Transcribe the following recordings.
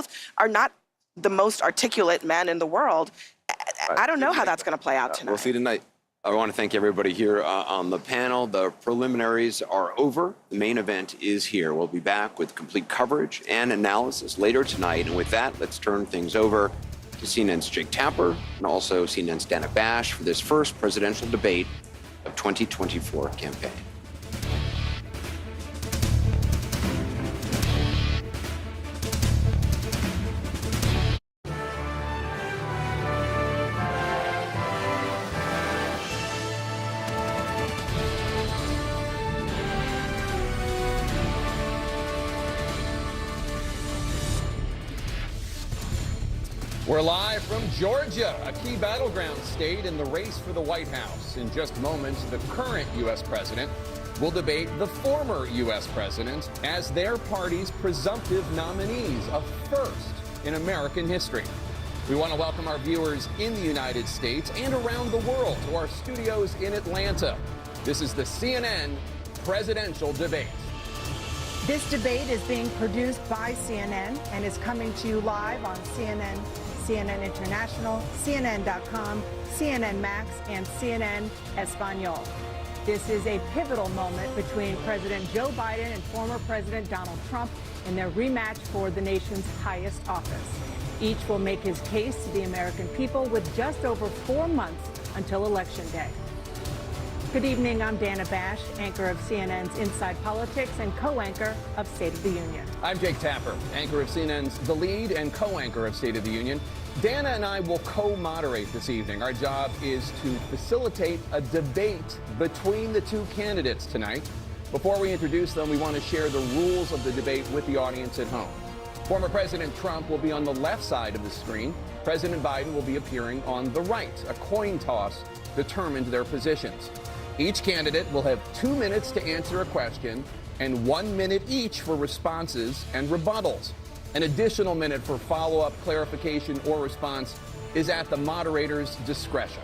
both are not the most articulate men in the world. I don't know how that's going to play out tonight. We'll see tonight. I want to thank everybody here on the panel. The preliminaries are over. The main event is here. We'll be back with complete coverage and analysis later tonight. And with that, let's turn things over to CNN's Jake Tapper and also CNN's Dana Bash for this first presidential debate of 2024 campaign. We're live from Georgia, a key battleground state in the race for the White House. In just moments, the current U.S. president will debate the former U.S. president as their party's presumptive nominees, a first in American history. We want to welcome our viewers in the United States and around the world to our studios in Atlanta. This is the CNN presidential debate. This debate is being produced by CNN and is coming to you live on CNN, CNN International, CNN.com, CNN Max, and CNN Espanol. This is a pivotal moment between President Joe Biden and former President Donald Trump in their rematch for the nation's highest office. Each will make his case to the American people with just over 4 months until Election Day. Good evening, I'm Dana Bash, anchor of CNN's Inside Politics and co-anchor of State of the Union. I'm Jake Tapper, anchor of CNN's The Lead and co-anchor of State of the Union. Dana and I will co-moderate this evening. Our job is to facilitate a debate between the two candidates tonight. Before we introduce them, we want to share the rules of the debate with the audience at home. Former President Trump will be on the left side of the screen. President Biden will be appearing on the right. A coin toss determined their positions. Each candidate will have 2 minutes to answer a question and 1 minute each for responses and rebuttals. An additional minute for follow-up, clarification, or response is at the moderator's discretion.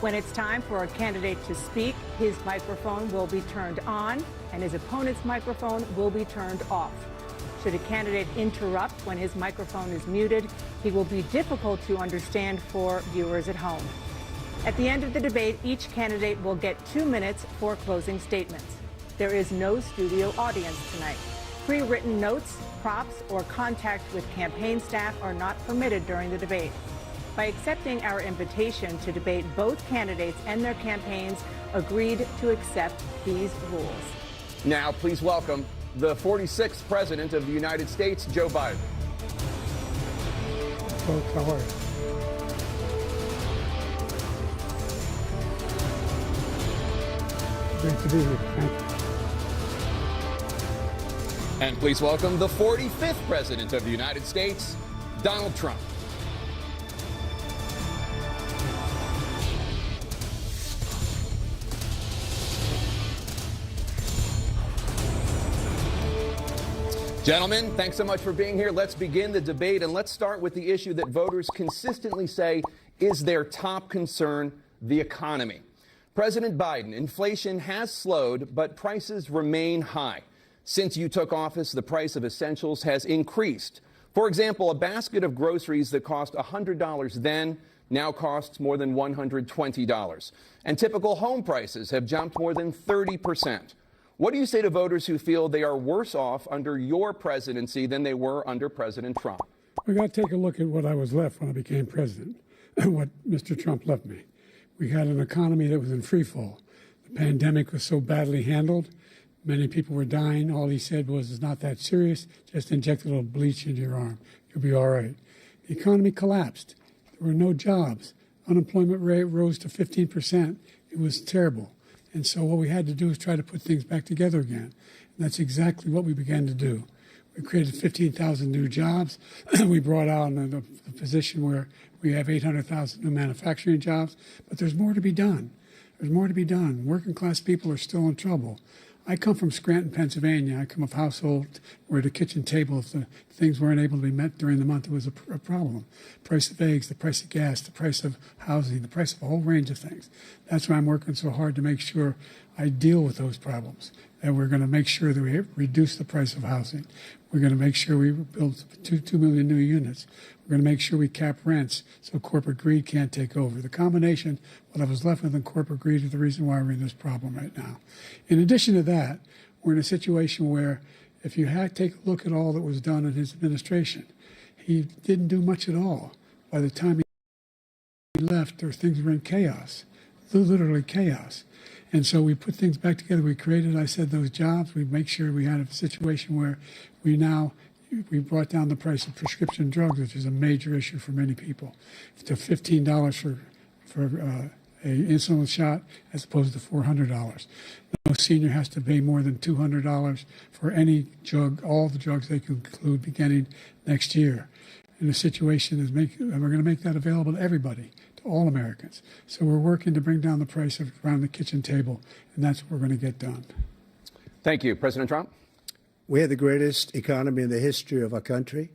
When it's time for a candidate to speak, his microphone will be turned on and his opponent's microphone will be turned off. Should a candidate interrupt when his microphone is muted, he will be difficult to understand for viewers at home. At the end of the debate, each candidate will get 2 minutes for closing statements. There is no studio audience tonight. Pre-written notes, props, or contact with campaign staff are not permitted during the debate. By accepting our invitation to debate, both candidates and their campaigns agreed to accept these rules. Now, please welcome the 46th President of the United States, Joe Biden. Folks, how are you? Great to be here. Thank you. And please welcome the 45th President of the United States, Donald Trump. Gentlemen, thanks so much for being here. Let's begin the debate, and let's start with the issue that voters consistently say is their top concern, the economy. President Biden, inflation has slowed, but prices remain high. Since you took office, the price of essentials has increased. For example, a basket of groceries that cost $100 then now costs more than $120. And typical home prices have jumped more than 30%. What do you say to voters who feel they are worse off under your presidency than they were under President Trump? We got to take a look at what I was left when I became president and what Mr. Trump left me. We had an economy that was in free fall. The pandemic was so badly handled. Many people were dying. All he said was, it's not that serious. Just inject a little bleach into your arm. You'll be all right. The economy collapsed. There were no jobs. Unemployment rate rose to 15%. It was terrible. And so what we had to do is try to put things back together again. And that's exactly what we began to do. We created 15,000 new jobs. We brought out a position where we have 800,000 new manufacturing jobs. But there's more to be done. There's more to be done. Working class people are still in trouble. I come from Scranton, Pennsylvania. I come of a household where the kitchen table, if the things weren't able to be met during the month, it was a problem. Price of eggs, the price of gas, the price of housing, the price of a whole range of things. That's why I'm working so hard to make sure I deal with those problems. And we're going to make sure that we reduce the price of housing. We're going to make sure we build 2 million new units. We're going to make sure we cap rents so corporate greed can't take over. The combination, what I was left with in corporate greed, is the reason why we're in this problem right now. In addition to that, we're in a situation where if you take a look at all that was done in his administration, he didn't do much at all. By the time he left, things were in chaos, literally chaos. And so we put things back together. We created, I said, those jobs. We make sure we had a situation where we brought down the price of prescription drugs, which is a major issue for many people, to $15 for a insulin shot as opposed to $400. No senior has to pay more than $200 for any drug, all the drugs they can include beginning next year. And the situation is and we're going to make that available to everybody, to all Americans. So we're working to bring down the price around the kitchen table, and that's what we're going to get done. Thank you. President Trump? We have the greatest economy in the history of our country.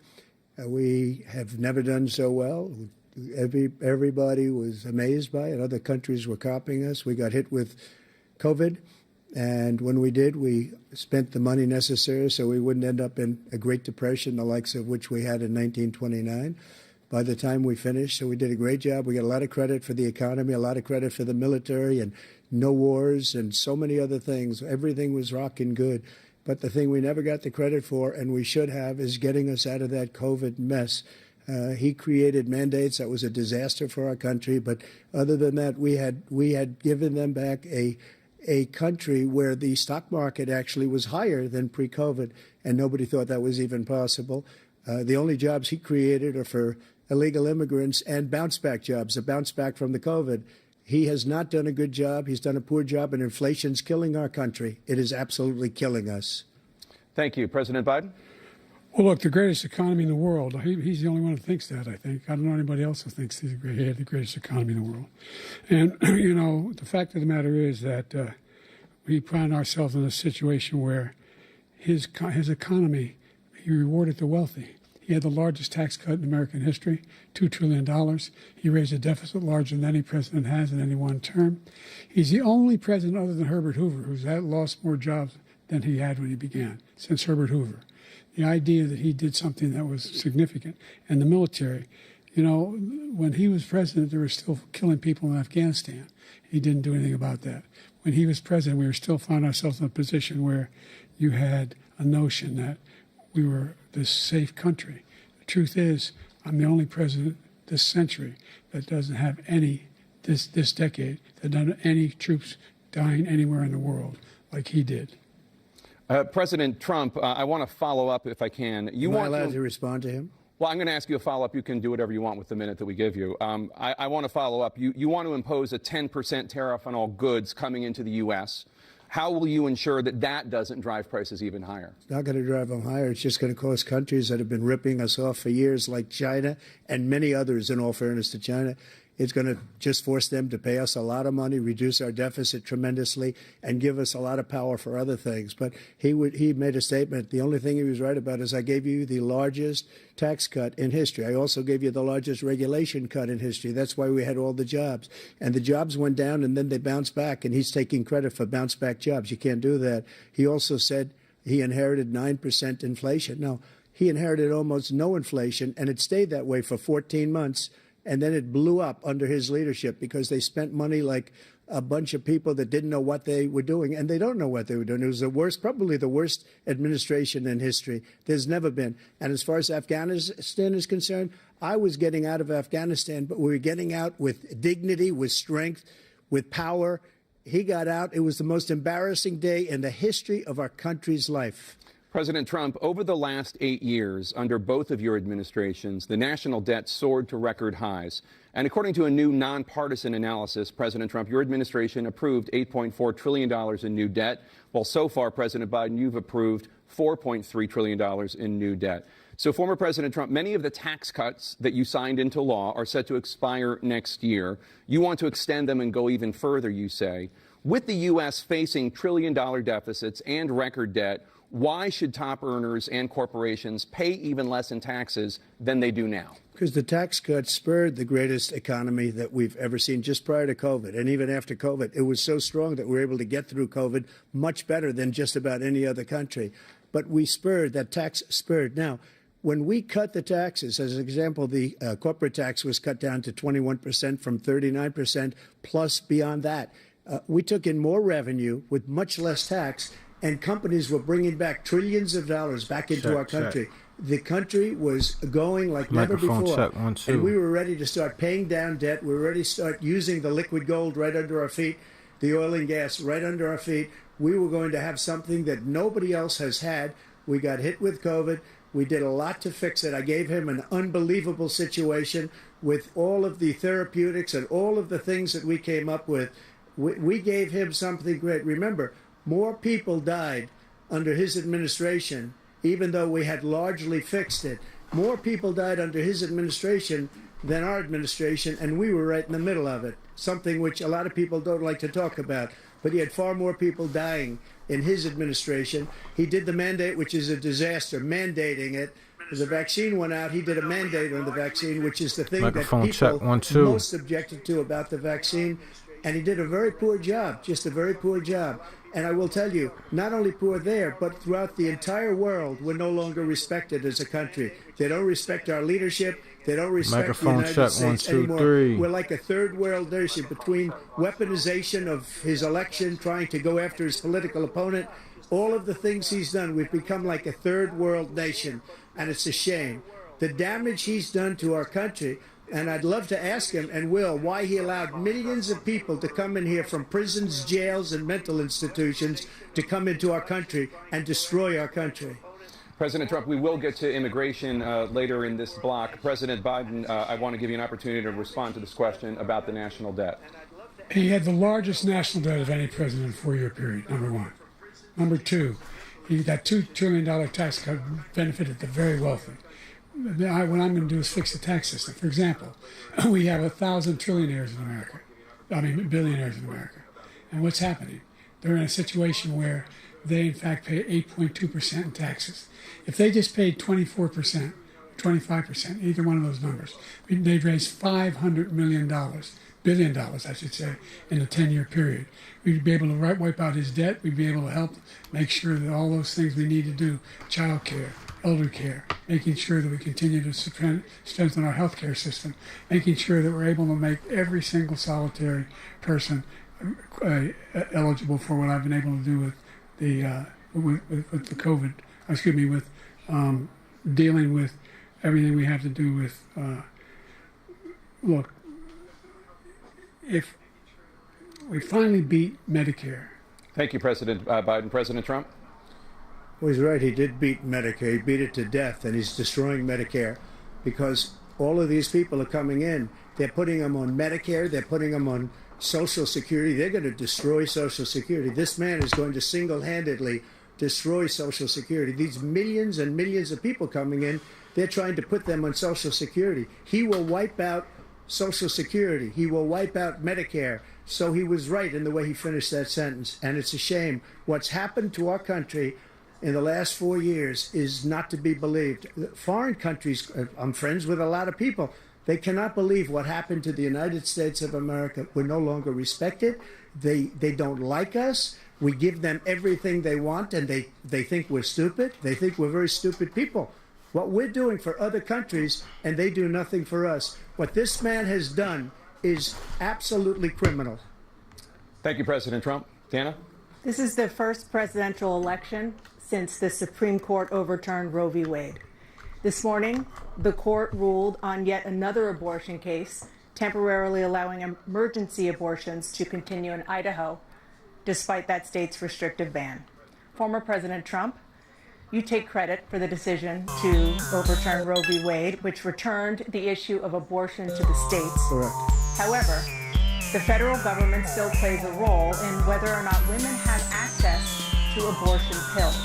We have never done so well. Everybody was amazed by it. Other countries were copying us. We got hit with COVID, and when we did, we spent the money necessary so we wouldn't end up in a Great Depression, the likes of which we had in 1929. By the time we finished, so we did a great job. We got a lot of credit for the economy, a lot of credit for the military, and no wars, and so many other things. Everything was rocking good. But the thing we never got the credit for, and we should have, is getting us out of that COVID mess. He created mandates that was a disaster for our country. But other than that, we had given them back a country where the stock market actually was higher than pre-COVID, and nobody thought that was even possible. The only jobs he created are for illegal immigrants and bounce-back jobs, a bounce-back from the COVID. He has not done a good job. He's done a poor job, and inflation's killing our country. It is absolutely killing us. Thank you. President Biden? Well, look, the greatest economy in the world, he's the only one who thinks that, I think. I don't know anybody else who thinks he had the greatest economy in the world. And, you know, the fact of the matter is that we find ourselves in a situation where his economy, he rewarded the wealthy. He had the largest tax cut in American history, $2 trillion. He raised a deficit larger than any president has in any one term. He's the only president other than Herbert Hoover who's lost more jobs than he had when he began, since Herbert Hoover. The idea that he did something that was significant. And the military, you know, when he was president, they were still killing people in Afghanistan. He didn't do anything about that. When he was president, we were still finding ourselves in a position where you had a notion that we were this safe country. The truth is, I'm the only president this century that doesn't have this decade, that doesn't have any troops dying anywhere in the world like he did. President Trump, I want to follow up if I can. Am I allowed to respond to him? Well, I'm going to ask you a follow-up. You can do whatever you want with the minute that we give you. I want to follow up. You want to impose a 10% tariff on all goods coming into the U.S. How will you ensure that that doesn't drive prices even higher? It's not going to drive them higher. It's just going to cost countries that have been ripping us off for years, like China and many others, in all fairness to China. It's going to just force them to pay us a lot of money, reduce our deficit tremendously, and give us a lot of power for other things. But he made a statement. The only thing he was right about is I gave you the largest tax cut in history. I also gave you the largest regulation cut in history. That's why we had all the jobs. And the jobs went down, and then they bounced back, and he's taking credit for bounce-back jobs. You can't do that. He also said he inherited 9% inflation. No, he inherited almost no inflation, and it stayed that way for 14 months. And then it blew up under his leadership because they spent money like a bunch of people that didn't know what they were doing. And they don't know what they were doing. It was the worst, probably the worst administration in history. There's never been. And as far as Afghanistan is concerned, I was getting out of Afghanistan, but we were getting out with dignity, with strength, with power. He got out. It was the most embarrassing day in the history of our country's life. President Trump, over the last 8 years, under both of your administrations, the national debt soared to record highs. And according to a new nonpartisan analysis, President Trump, your administration approved $8.4 trillion in new debt, while so far, President Biden, you've approved $4.3 trillion in new debt. So, former President Trump, many of the tax cuts that you signed into law are set to expire next year. You want to extend them and go even further, you say. With the U.S. facing trillion-dollar deficits and record debt, Why should top earners and corporations pay even less in taxes than they do now? Because the tax cuts spurred the greatest economy that we've ever seen just prior to COVID. And even after COVID, it was so strong that we were able to get through COVID much better than just about any other country. But we spurred, that tax spurred. Now, when we cut the taxes, as an example, the corporate tax was cut down to 21% from 39%, plus beyond that. We took in more revenue with much less tax, and companies were bringing back trillions of dollars back into our country. The country was going like never before. And we were ready to start paying down debt. We were ready to start using the liquid gold right under our feet, the oil and gas right under our feet. We were going to have something that nobody else has had. We got hit with COVID. We did a lot to fix it. I gave him an unbelievable situation with all of the therapeutics and all of the things that we came up with. We gave him something great. Remember, more people died under his administration, even though we had largely fixed it. More people died under his administration than our administration, and we were right in the middle of it, something which a lot of people don't like to talk about. But he had far more people dying in his administration. He did the mandate, which is a disaster, mandating it. The vaccine went out. He did a mandate on the vaccine, which is the thing that people most objected to about the vaccine. And he did a very poor job, just a very poor job. And I will tell you, not only poor there, but throughout the entire world, we're no longer respected as a country. They don't respect our leadership. They don't respect the United States anymore. We're like a third world nation between weaponization of his election, trying to go after his political opponent, all of the things he's done. We've become like a third world nation, and it's a shame. The damage he's done to our country. And I'd love to ask him, and will, why he allowed millions of people to come in here from prisons, jails, and mental institutions to come into our country and destroy our country. President Trump, we will get to immigration later in this block. President Biden, I want to give you an opportunity to respond to this question about the national debt. He had the largest national debt of any president in a four-year period, number one. Number two, that $2 trillion tax cut benefited the very wealthy. What I'm going to do is fix the tax system. For example, we have 1,000 trillionaires in America. Billionaires in America. And what's happening? They're in a situation where they, in fact, pay 8.2% in taxes. If they just paid 24%, 25%, either one of those numbers, they'd raise $500 billion, I should say, in a 10-year period. We'd be able to wipe out his debt. We'd be able to help make sure that all those things we need to do, child care, elder care, making sure that we continue to strengthen our healthcare system, making sure that we're able to make every single solitary person eligible for what I've been able to do with the with the COVID. With dealing with everything we have to do with. Look, if we finally beat Medicare. Thank you, President Biden. President Trump? Well, he's right. He did beat Medicare. He beat it to death, and he's destroying Medicare because all of these people are coming in. They're putting them on Medicare. They're putting them on Social Security. They're going to destroy Social Security. This man is going to single-handedly destroy Social Security. These millions and millions of people coming in, they're trying to put them on Social Security. He will wipe out Social Security. He will wipe out Medicare. So he was right in the way he finished that sentence. And it's a shame. What's happened to our country in the last 4 years is not to be believed. Foreign countries, I'm friends with a lot of people, they cannot believe what happened to the United States of America. We're no longer respected. They don't like us. We give them everything they want, and they think we're stupid. They think we're very stupid people. What we're doing for other countries, and they do nothing for us. What this man has done is absolutely criminal. Thank you, President Trump. Dana? This is the first presidential election since the Supreme Court overturned Roe v. Wade. This morning, the court ruled on yet another abortion case, temporarily allowing emergency abortions to continue in Idaho, despite that state's restrictive ban. Former President Trump, you take credit for the decision to overturn Roe v. Wade, which returned the issue of abortion to the states. Correct. However, the federal government still plays a role in whether or not women have access to abortion pills.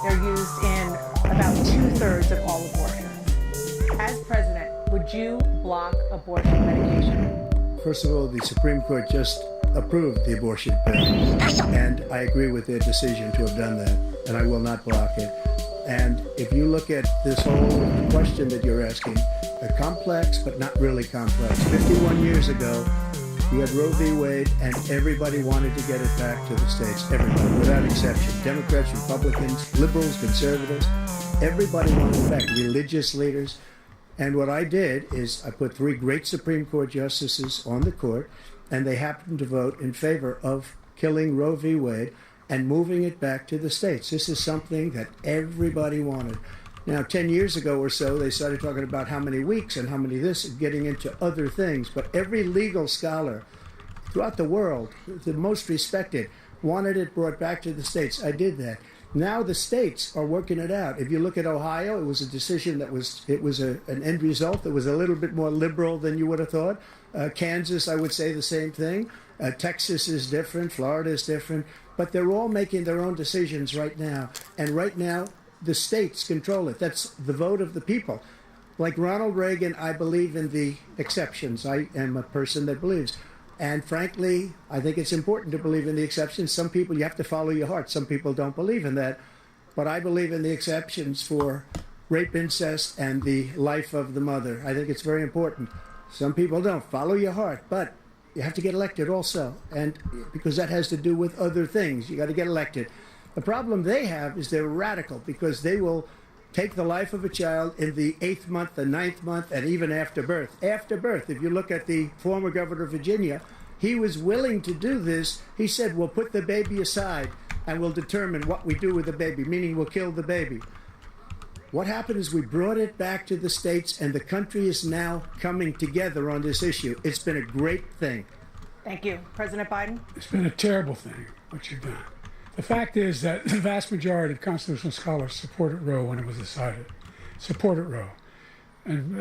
They're used in about 2/3 of all abortions. As president, would you block abortion medication? First of all, the Supreme Court just approved the abortion bill, and I agree with their decision to have done that. and I will not block it. And if you look at this whole question that you're asking, complex but not really complex. 51 years ago, you had Roe v. Wade, and everybody wanted to get it back to the states. Everybody, without exception. Democrats, Republicans, liberals, conservatives. Everybody wanted it back. Religious leaders. And what I did is I put 3 great Supreme Court justices on the court, and they happened to vote in favor of killing Roe v. Wade and moving it back to the states. This is something that everybody wanted. Now, 10 years ago or so, they started talking about how many weeks and how many this, and getting into other things. But every legal scholar throughout the world, the most respected, wanted it brought back to the states. I did that. Now the states are working it out. If you look at Ohio, it was a decision that was an end result that was a little bit more liberal than you would have thought. Kansas, I would say the same thing. Texas is different. Florida is different. But they're all making their own decisions right now. And right now, the states control it. That's the vote of the people. Like Ronald Reagan, I believe in the exceptions. I am a person that believes. And frankly, I think it's important to believe in the exceptions. Some people, you have to follow your heart. Some people don't believe in that. But I believe in the exceptions for rape, incest, and the life of the mother. I think it's very important. Some people don't. Follow your heart. But you have to get elected also. And because that has to do with other things. You got to get elected. The problem they have is they're radical because they will take the life of a child in the 8th month, the 9th month, and even after birth. After birth, if you look at the former governor of Virginia, he was willing to do this. He said, we'll put the baby aside and we'll determine what we do with the baby, meaning we'll kill the baby. What happened is we brought it back to the states, and the country is now coming together on this issue. It's been a great thing. Thank you. President Biden? It's been a terrible thing, what you've done. The fact is that the vast majority of constitutional scholars supported Roe when it was decided. Supported Roe. And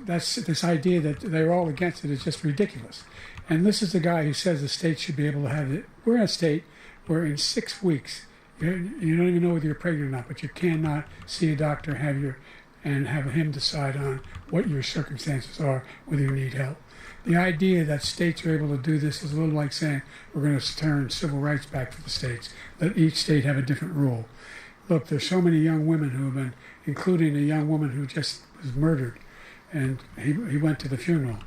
that's this idea that they're all against it is just ridiculous. And this is the guy who says the state should be able to have it. We're in a state where in 6 weeks, you don't even know whether you're pregnant or not, but you cannot see a doctor and have him decide on what your circumstances are, whether you need help. The idea that states are able to do this is a little like saying we're going to turn civil rights back for the states, that each state have a different rule. Look, there's so many young women who have been, including a young woman who just was murdered, and he went to the funeral.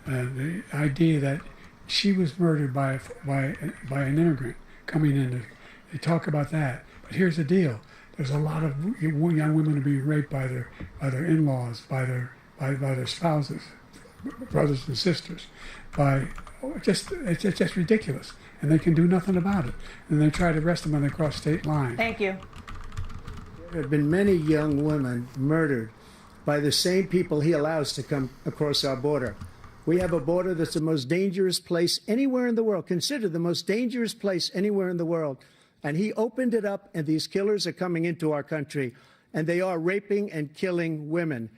The idea that she was murdered by an immigrant coming in, they talk about that. But here's the deal. There's a lot of young women who are being raped by their in-laws, by their spouses, brothers and sisters, it's just ridiculous, and they can do nothing about it. And they try to arrest them when they cross state lines. Thank you. There have been many young women murdered by the same people he allows to come across our border. We have a border that's the most dangerous place anywhere in the world, considered the most dangerous place anywhere in the world. And he opened it up, and these killers are coming into our country, and they are raping and killing women.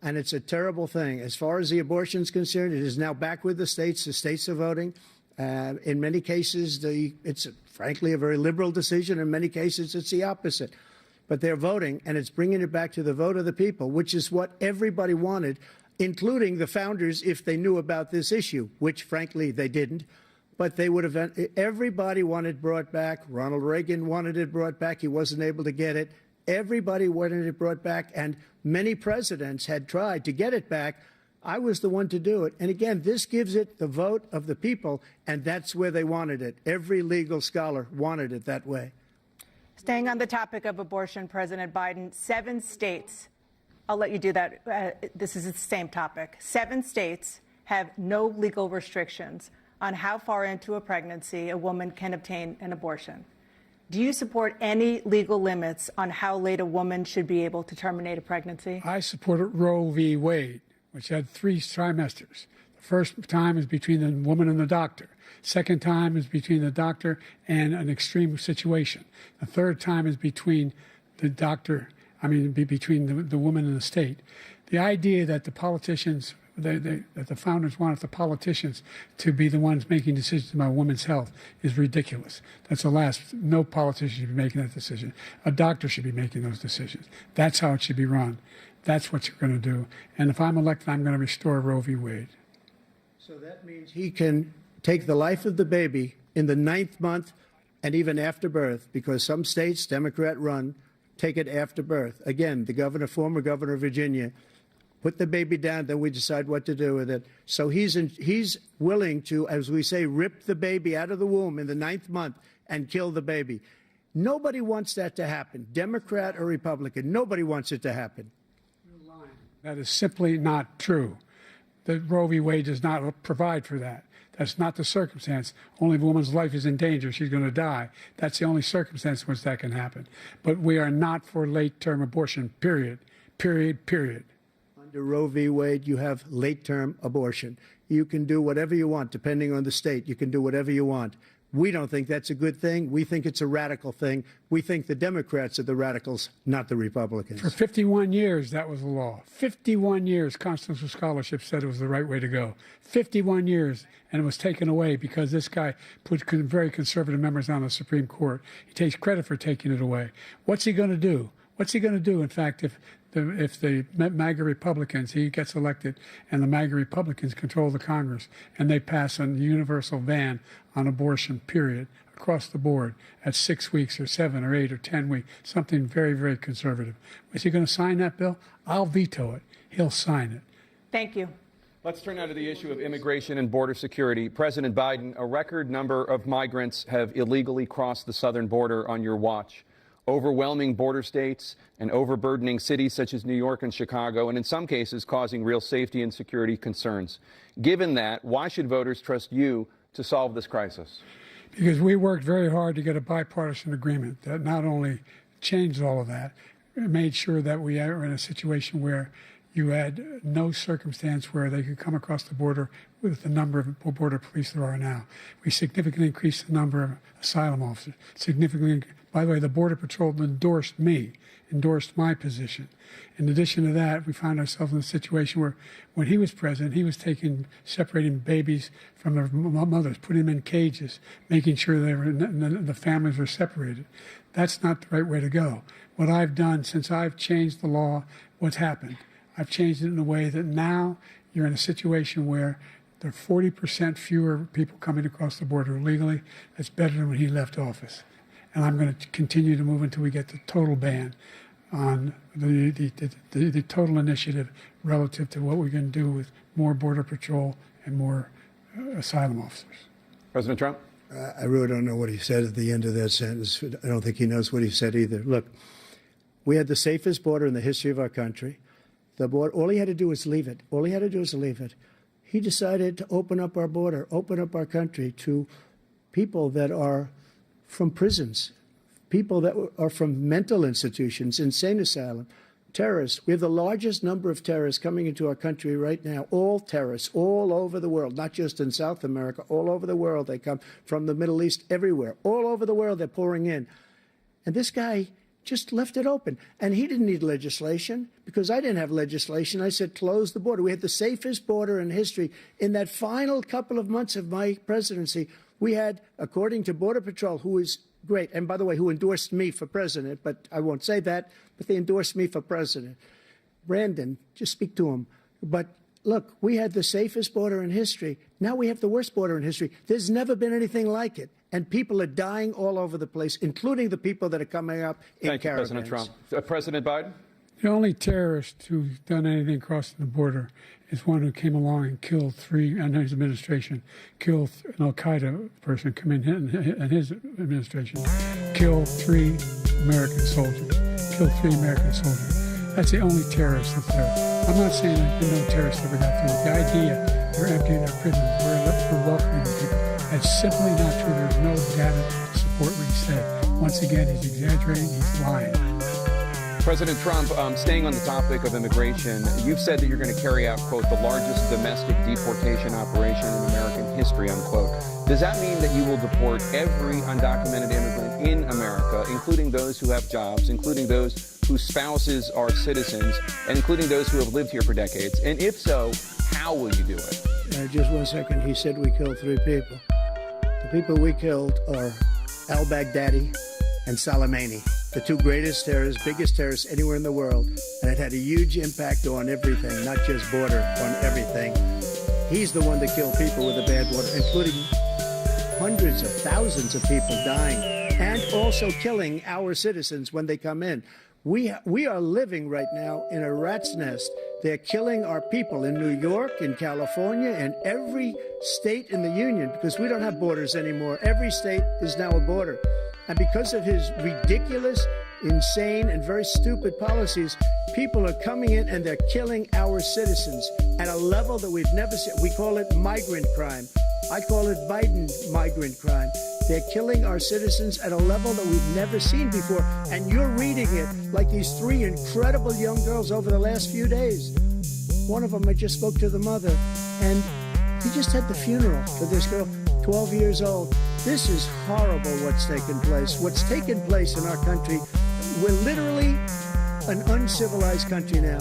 And it's a terrible thing. As far as the abortion is concerned, it is now back with the states. The states are voting. In many cases, it's frankly a very liberal decision. In many cases, it's the opposite. But they're voting, and it's bringing it back to the vote of the people, which is what everybody wanted, including the founders, if they knew about this issue, which, frankly, they didn't. But they would have. Everybody wanted it brought back. Ronald Reagan wanted it brought back. He wasn't able to get it. Everybody wanted it brought back, and many presidents had tried to get it back. I was the one to do it. And again, this gives it the vote of the people, and that's where they wanted it. Every legal scholar wanted it that way. Staying on the topic of abortion, President Biden, 7 states, I'll let you do that. This is the same topic. 7 states have no legal restrictions on how far into a pregnancy a woman can obtain an abortion. Do you support any legal limits on how late a woman should be able to terminate a pregnancy? I supported Roe v. Wade, which had 3 trimesters. The first time is between the woman and the doctor. Second time is between the doctor and an extreme situation. The third time is between the doctor, between the woman and the state. The idea that the politicians, that the founders wanted the politicians to be the ones making decisions about women's health is ridiculous. That's the last. No politician should be making that decision. A doctor should be making those decisions. That's how it should be run. That's what you're going to do. And if I'm elected, I'm going to restore Roe v. Wade. So that means he can take the life of the baby in the 9th month and even after birth, because some states, Democrat run, take it after birth. Again, the former governor of Virginia, put the baby down, then we decide what to do with it. So he's willing to, as we say, rip the baby out of the womb in the 9th month and kill the baby. Nobody wants that to happen, Democrat or Republican. Nobody wants it to happen. You're lying. That is simply not true. The Roe v. Wade does not provide for that. That's not the circumstance. Only if a woman's life is in danger, she's going to die. That's the only circumstance in which that can happen. But we are not for late-term abortion, period. Period, period. Under Roe v. Wade, you have late-term abortion. You can do whatever you want, depending on the state. You can do whatever you want. We don't think that's a good thing. We think it's a radical thing. We think the Democrats are the radicals, not the Republicans. For 51 years, that was the law. 51 years, constitutional scholarship said it was the right way to go. 51 years, and it was taken away because this guy put very conservative members on the Supreme Court. He takes credit for taking it away. What's he going to do? What's he going to do, in fact, if the MAGA Republicans, he gets elected, and the MAGA Republicans control the Congress, and they pass a universal ban on abortion, period, across the board at 6 weeks or 7 or 8 or 10 weeks, something very, very conservative. Is he going to sign that bill? I'll veto it. He'll sign it. Thank you. Let's turn now to the issue of immigration and border security. President Biden, a record number of migrants have illegally crossed the southern border on your watch. Overwhelming border states and overburdening cities such as New York and Chicago, and in some cases causing real safety and security concerns. Given that, why should voters trust you to solve this crisis? Because we worked very hard to get a bipartisan agreement that not only changed all of that, it made sure that we are in a situation where you had no circumstance where they could come across the border with the number of border police there are now. We significantly increased the number of asylum officers. By the way, the Border Patrol endorsed my position. In addition to that, we found ourselves in a situation where when he was president, he was separating babies from their mothers, putting them in cages, making sure the families were separated. That's not the right way to go. What I've done since I've changed the law, what's happened? I've changed it in a way that now you're in a situation where there are 40% fewer people coming across the border illegally. That's better than when he left office. And I'm going to continue to move until we get the total ban on the total initiative relative to what we're going to do with more Border Patrol and more asylum officers. President Trump? I really don't know what he said at the end of that sentence. I don't think he knows what he said either. Look, we had the safest border in the history of our country. The border, all he had to do was leave it. All he had to do was leave it. He decided to open up our border, open up our country to people that are from prisons, people that are from mental institutions, insane asylum, terrorists. We have the largest number of terrorists coming into our country right now, all terrorists, all over the world, not just in South America, all over the world. They come from the Middle East, everywhere. All over the world, they're pouring in. And this guy just left it open. And he didn't need legislation because I didn't have legislation. I said, close the border. We had the safest border in history. In that final couple of months of my presidency, we had, according to Border Patrol, who is great, and by the way, who endorsed me for president, but I won't say that, but they endorsed me for president. Brandon, just speak to him. But look, we had the safest border in history. Now we have the worst border in history. There's never been anything like it. And people are dying all over the place, including the people that are coming up in caravans. Thank you, President Trump. President Biden? The only terrorist who's done anything crossing the border is one who came along and killed under his administration, killed an al-Qaeda person come in his administration, killed 3 American soldiers, That's the only terrorist that's there. I'm not saying that no terrorists ever got through. The idea they're emptying their prisons, we're welcoming people, that's simply not true. There's no data to support what he said. Once again, he's exaggerating, he's lying. President Trump, staying on the topic of immigration, you've said that you're going to carry out, quote, the largest domestic deportation operation in American history, unquote. Does that mean that you will deport every undocumented immigrant in America, including those who have jobs, including those whose spouses are citizens, and including those who have lived here for decades? And if so, how will you do it? Just 1 second. He said we killed 3 people. The people we killed are al-Baghdadi and Soleimani, the 2 greatest terrorists, biggest terrorists anywhere in the world. And it had a huge impact on everything, not just border, on everything. He's the one that killed people with the bad water, including hundreds of thousands of people dying and also killing our citizens when they come in. We are living right now in a rat's nest. They're killing our people in New York, in California, and every state in the union, because we don't have borders anymore. Every state is now a border. And because of his ridiculous, insane, and very stupid policies, people are coming in and they're killing our citizens at a level that we've never seen. We call it migrant crime. I call it Biden migrant crime. They're killing our citizens at a level that we've never seen before. And you're reading it like these three incredible young girls over the last few days. One of them, I just spoke to the mother, and he just had the funeral for this girl, 12 years old. This is horrible what's taken place. What's taken place in our country, we're literally an uncivilized country now.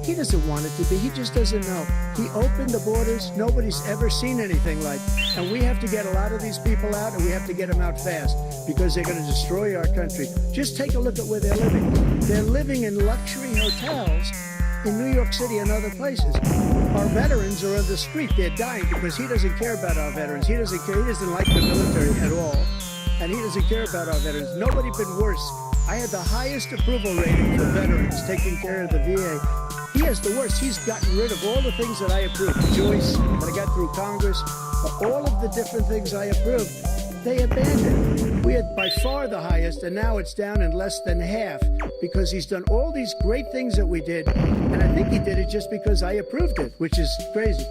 He doesn't want it to be. He just doesn't know. He opened the borders. Nobody's ever seen anything like. And we have to get a lot of these people out, and we have to get them out fast because they're going to destroy our country. Just take a look at where they're living. They're living in luxury hotels in New York City and other places. Our veterans are on the street. They're dying because he doesn't care about our veterans. He doesn't care. He doesn't like the military at all. And he doesn't care about our veterans. Nobody been worse. I had the highest approval rating for veterans taking care of the VA. He has the worst. He's gotten rid of all the things that I approved. Joyce, when I got through Congress, all of the different things I approved, they abandoned. We had by far the highest, and now it's down in less than half because he's done all these great things that we did. And I think he did it just because I approved it, which is crazy.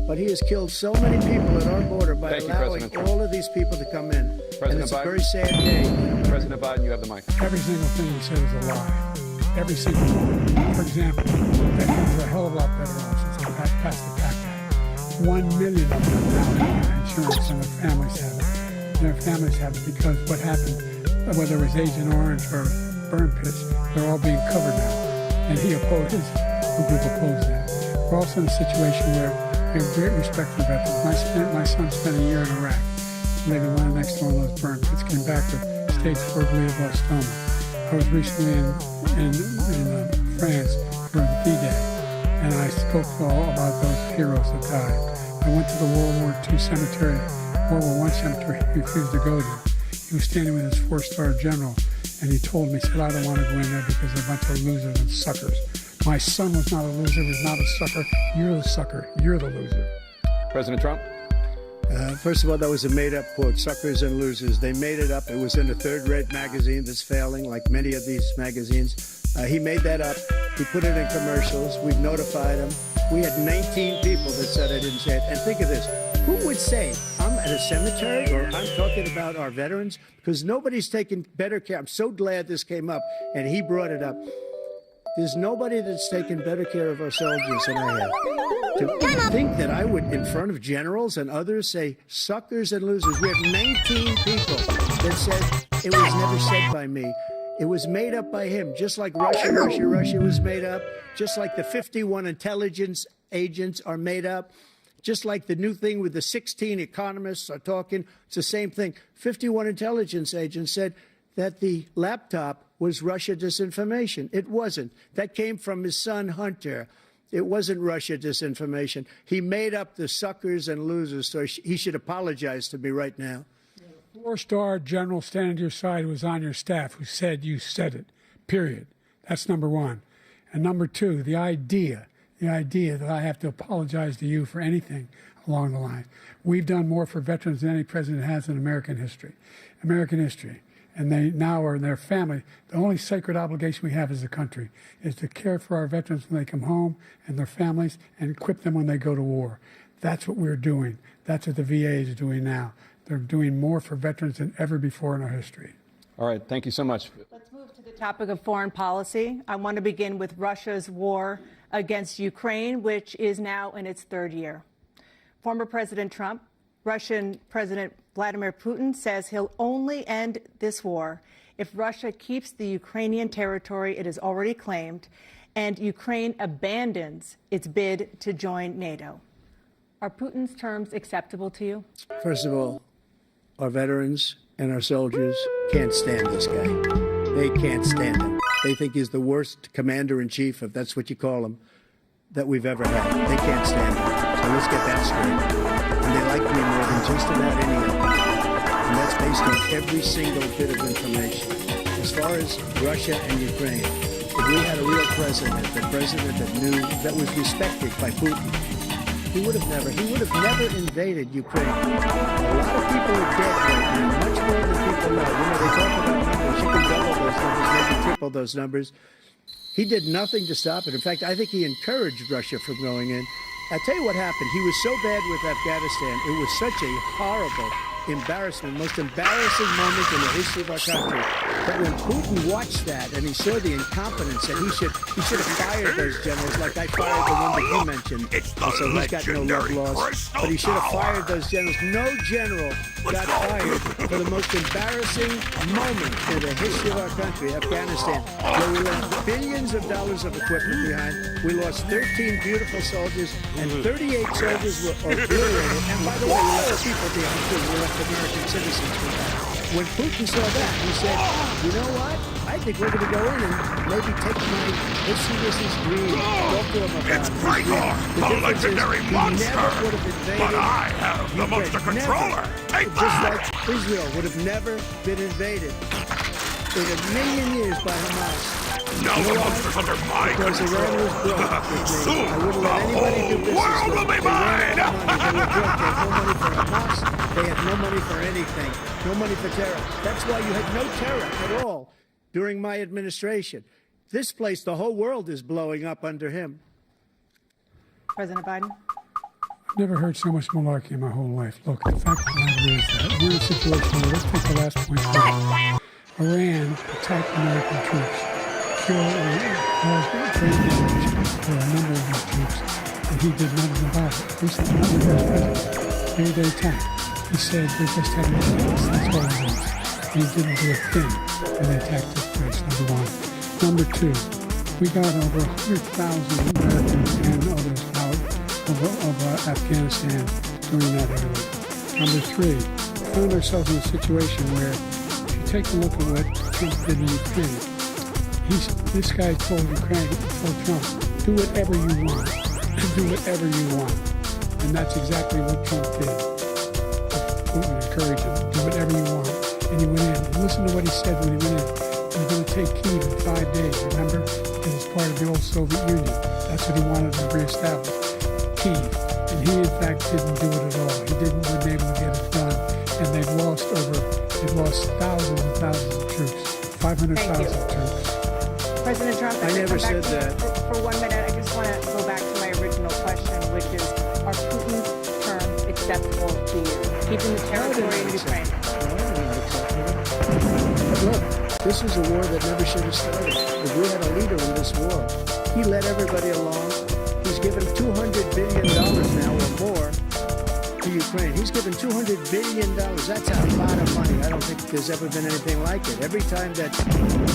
But he has killed so many people at our border by allowing all of these people to come in. And it's a very sad day. President Biden, you have the mic. Every single thing he said is a lie. Every single one. For example, veterans are a hell of a lot better off since they passed the PACT Act. 1 million of them now have insurance, and their families have it. Their families have it because what happened, whether it was Agent Orange or burn pits, they're all being covered now. And he opposed, his group opposed that. We're also in a situation where we have great respect for veterans. My son spent a year in Iraq, living right next to one of those burn pits, came back with stage 4 glioblastoma. I was recently in France for D-Day, and I spoke all about those heroes that died. I went to the World War II cemetery, World War I cemetery he refused to go to. He was standing with his 4-star general, and he told me, he said, I don't want to go in there because they're a bunch of losers and suckers. My son was not a loser, was not a sucker. You're the sucker. You're the loser. President Trump? First of all, that was a made-up quote, suckers and losers. They made it up. It was in a third-rate magazine that's failing, like many of these magazines. He made that up. He put it in commercials. We've notified him. We had 19 people that said I didn't say it. And think of this. Who would say I'm at a cemetery or I'm talking about our veterans? Because nobody's taken better care. I'm so glad this came up, and he brought it up. There's nobody that's taken better care of our soldiers than I have. To think that I would, in front of generals and others, say suckers and losers. We have 19 people that said it was never said by me. It was made up by him, just like Russia was made up, just like the 51 intelligence agents are made up, just like the new thing with the 16 economists are talking. It's the same thing. 51 intelligence agents said that the laptop was Russia disinformation. It wasn't. That came from his son, Hunter. It wasn't Russia disinformation. He made up the suckers and losers, so he should apologize to me right now. 4-star general standing to your side who was on your staff who said you said it, period. That's number one. And number two, the idea that I have to apologize to you for anything along the line. We've done more for veterans than any president has in American history. And they now are in their family. The only sacred obligation we have as a country is to care for our veterans when they come home and their families and equip them when they go to war. That's what we're doing. That's what the VA is doing now. They're doing more for veterans than ever before in our history. All right, thank you so much. Let's move to the topic of foreign policy. I want to begin with Russia's war against Ukraine, which is now in its 3rd year. Former President Trump, Russian President Vladimir Putin says he'll only end this war if Russia keeps the Ukrainian territory it has already claimed and Ukraine abandons its bid to join NATO. Are Putin's terms acceptable to you? First of all, our veterans and our soldiers can't stand this guy. They can't stand him. They think he's the worst commander-in-chief, if that's what you call him, that we've ever had. They can't stand him. So let's get that straight. And they like me more than just about any of them. And that's based on every single bit of information. As far as Russia and Ukraine, if we had a real president, the president that was respected by Putin, he would have never invaded Ukraine. A lot of people are dead right now, much more than people know. You know, they talk about numbers. You can double those numbers, maybe triple those numbers. He did nothing to stop it. In fact, I think he encouraged Russia from going in. I'll tell you what happened. He was so bad with Afghanistan. It was such a horrible embarrassment, most embarrassing moment in the history of our country. But when Putin watched that and he saw the incompetence, that he should have fired those generals, like I fired the one that you mentioned. And so he's got no love lost. But he should have fired those generals. No general got fired for the most embarrassing moment in the history of our country, Afghanistan, where we left billions of dollars of equipment behind. We lost 13 beautiful soldiers, and 38 soldiers were obliterated. And by the way, we left people behind too. We left American citizens with that. When Putin saw that, he said, you know what? I think we're going to go in and maybe take let's see this is green. Talk to him about It's Grigor, the legendary monster. But I have the monster controller. Take just that! like Israel would have never been invaded in a million years by Hamas. Now the monster's under my Because control. Iran was broke with me. Soon, I wouldn't the let anybody do whole business world with will me. be They ran mine. out of money. They were broke. They had no money for Hamas. They had no money for anything. No money for terror. That's why you had no terror at all during my administration. This place, the whole world is blowing up under him. President Biden? I've never heard so much malarkey in my whole life. Look, the fact of the matter is that we're in a situation where, let's take the last point first. Iran attacked American troops, killed or caused great damage for a number of these troops, and he did nothing about it. Recently, not the first president. Here they attacked. He said they're just having attacks. That's all it is. And he didn't do a thing when the attack took place, number one. Number two, we got over 100,000 Americans and others out of Afghanistan during that area. Number three, we found ourselves in a situation where, if you take a look at what Trump did in Ukraine, this guy told Trump, do whatever you want, do whatever you want. And that's exactly what Trump did. Putin encouraged him, do whatever you want. And he went in. And listen to what he said when he went in. He was going to take Kyiv in 5 days, remember? It was part of the old Soviet Union. That's what he wanted to reestablish, Kyiv. And he, in fact, didn't do it at all. He didn't wasn't able to get it done. And they've lost thousands and thousands of troops, 500,000 troops. President Trump, I never said that. For 1 minute, I just want to go back to my original question, which is, are Putin's terms acceptable to you? Keeping the territory in Ukraine. But look, this is a war that never should have started. If we had a leader in this war, he led everybody along. He's given $200 billion now or more to Ukraine. He's given $200 billion. That's a lot of money. I don't think there's ever been anything like it. Every time that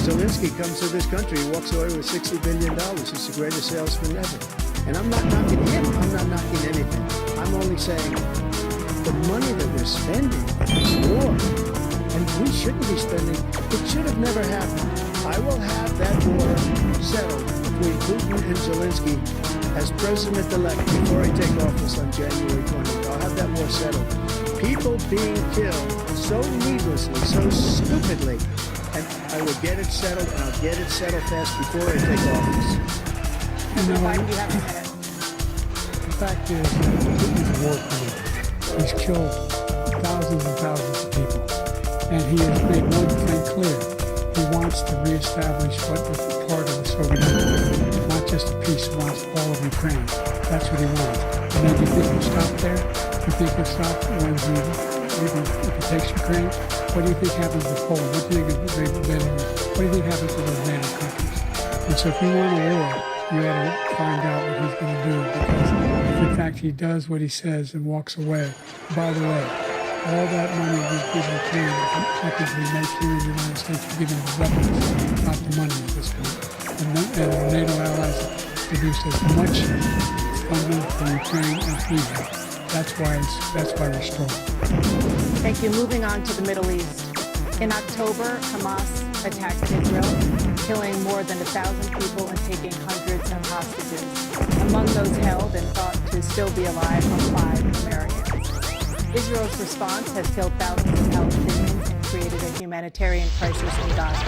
Zelensky comes to this country, he walks away with $60 billion. He's the greatest salesman ever. And I'm not knocking him. I'm not knocking anything. I'm only saying the money that we're spending is war. And we shouldn't be spending. It should have never happened. I will have that war settled between Putin and Zelensky as president-elect before I take office on January 20th. I'll have that war settled. People being killed so needlessly, so stupidly, and I will get it settled, and I'll get it settled fast before I take office. You know, Biden, you have a minute. the fact is that Putin's a war criminal. He's killed thousands and thousands of people. And he has made one thing clear. He wants to reestablish what was part of the Soviet Union. Not just a piece, he wants all of Ukraine. That's what he wants. And then you think he'll stop there? You think he'll stop when if he takes Ukraine? What do you think happens to Poland? What do you think happens to those NATO countries? And so if you want a war, you ought to find out what he's going to do. Because if in fact he does what he says and walks away, by the way, all that money we give Ukraine, effectively make here in the United States, we're giving them weapons, not the money at this point. And the NATO allies produce as much funding for Ukraine as we have. That's why we're strong. Thank you. Moving on to the Middle East. In October, Hamas attacked Israel, killing more than 1,000 people and taking hundreds of hostages. Among those held and thought to still be alive are 5 Americans. Israel's response has killed thousands of Palestinians humanitarian crisis in Gaza.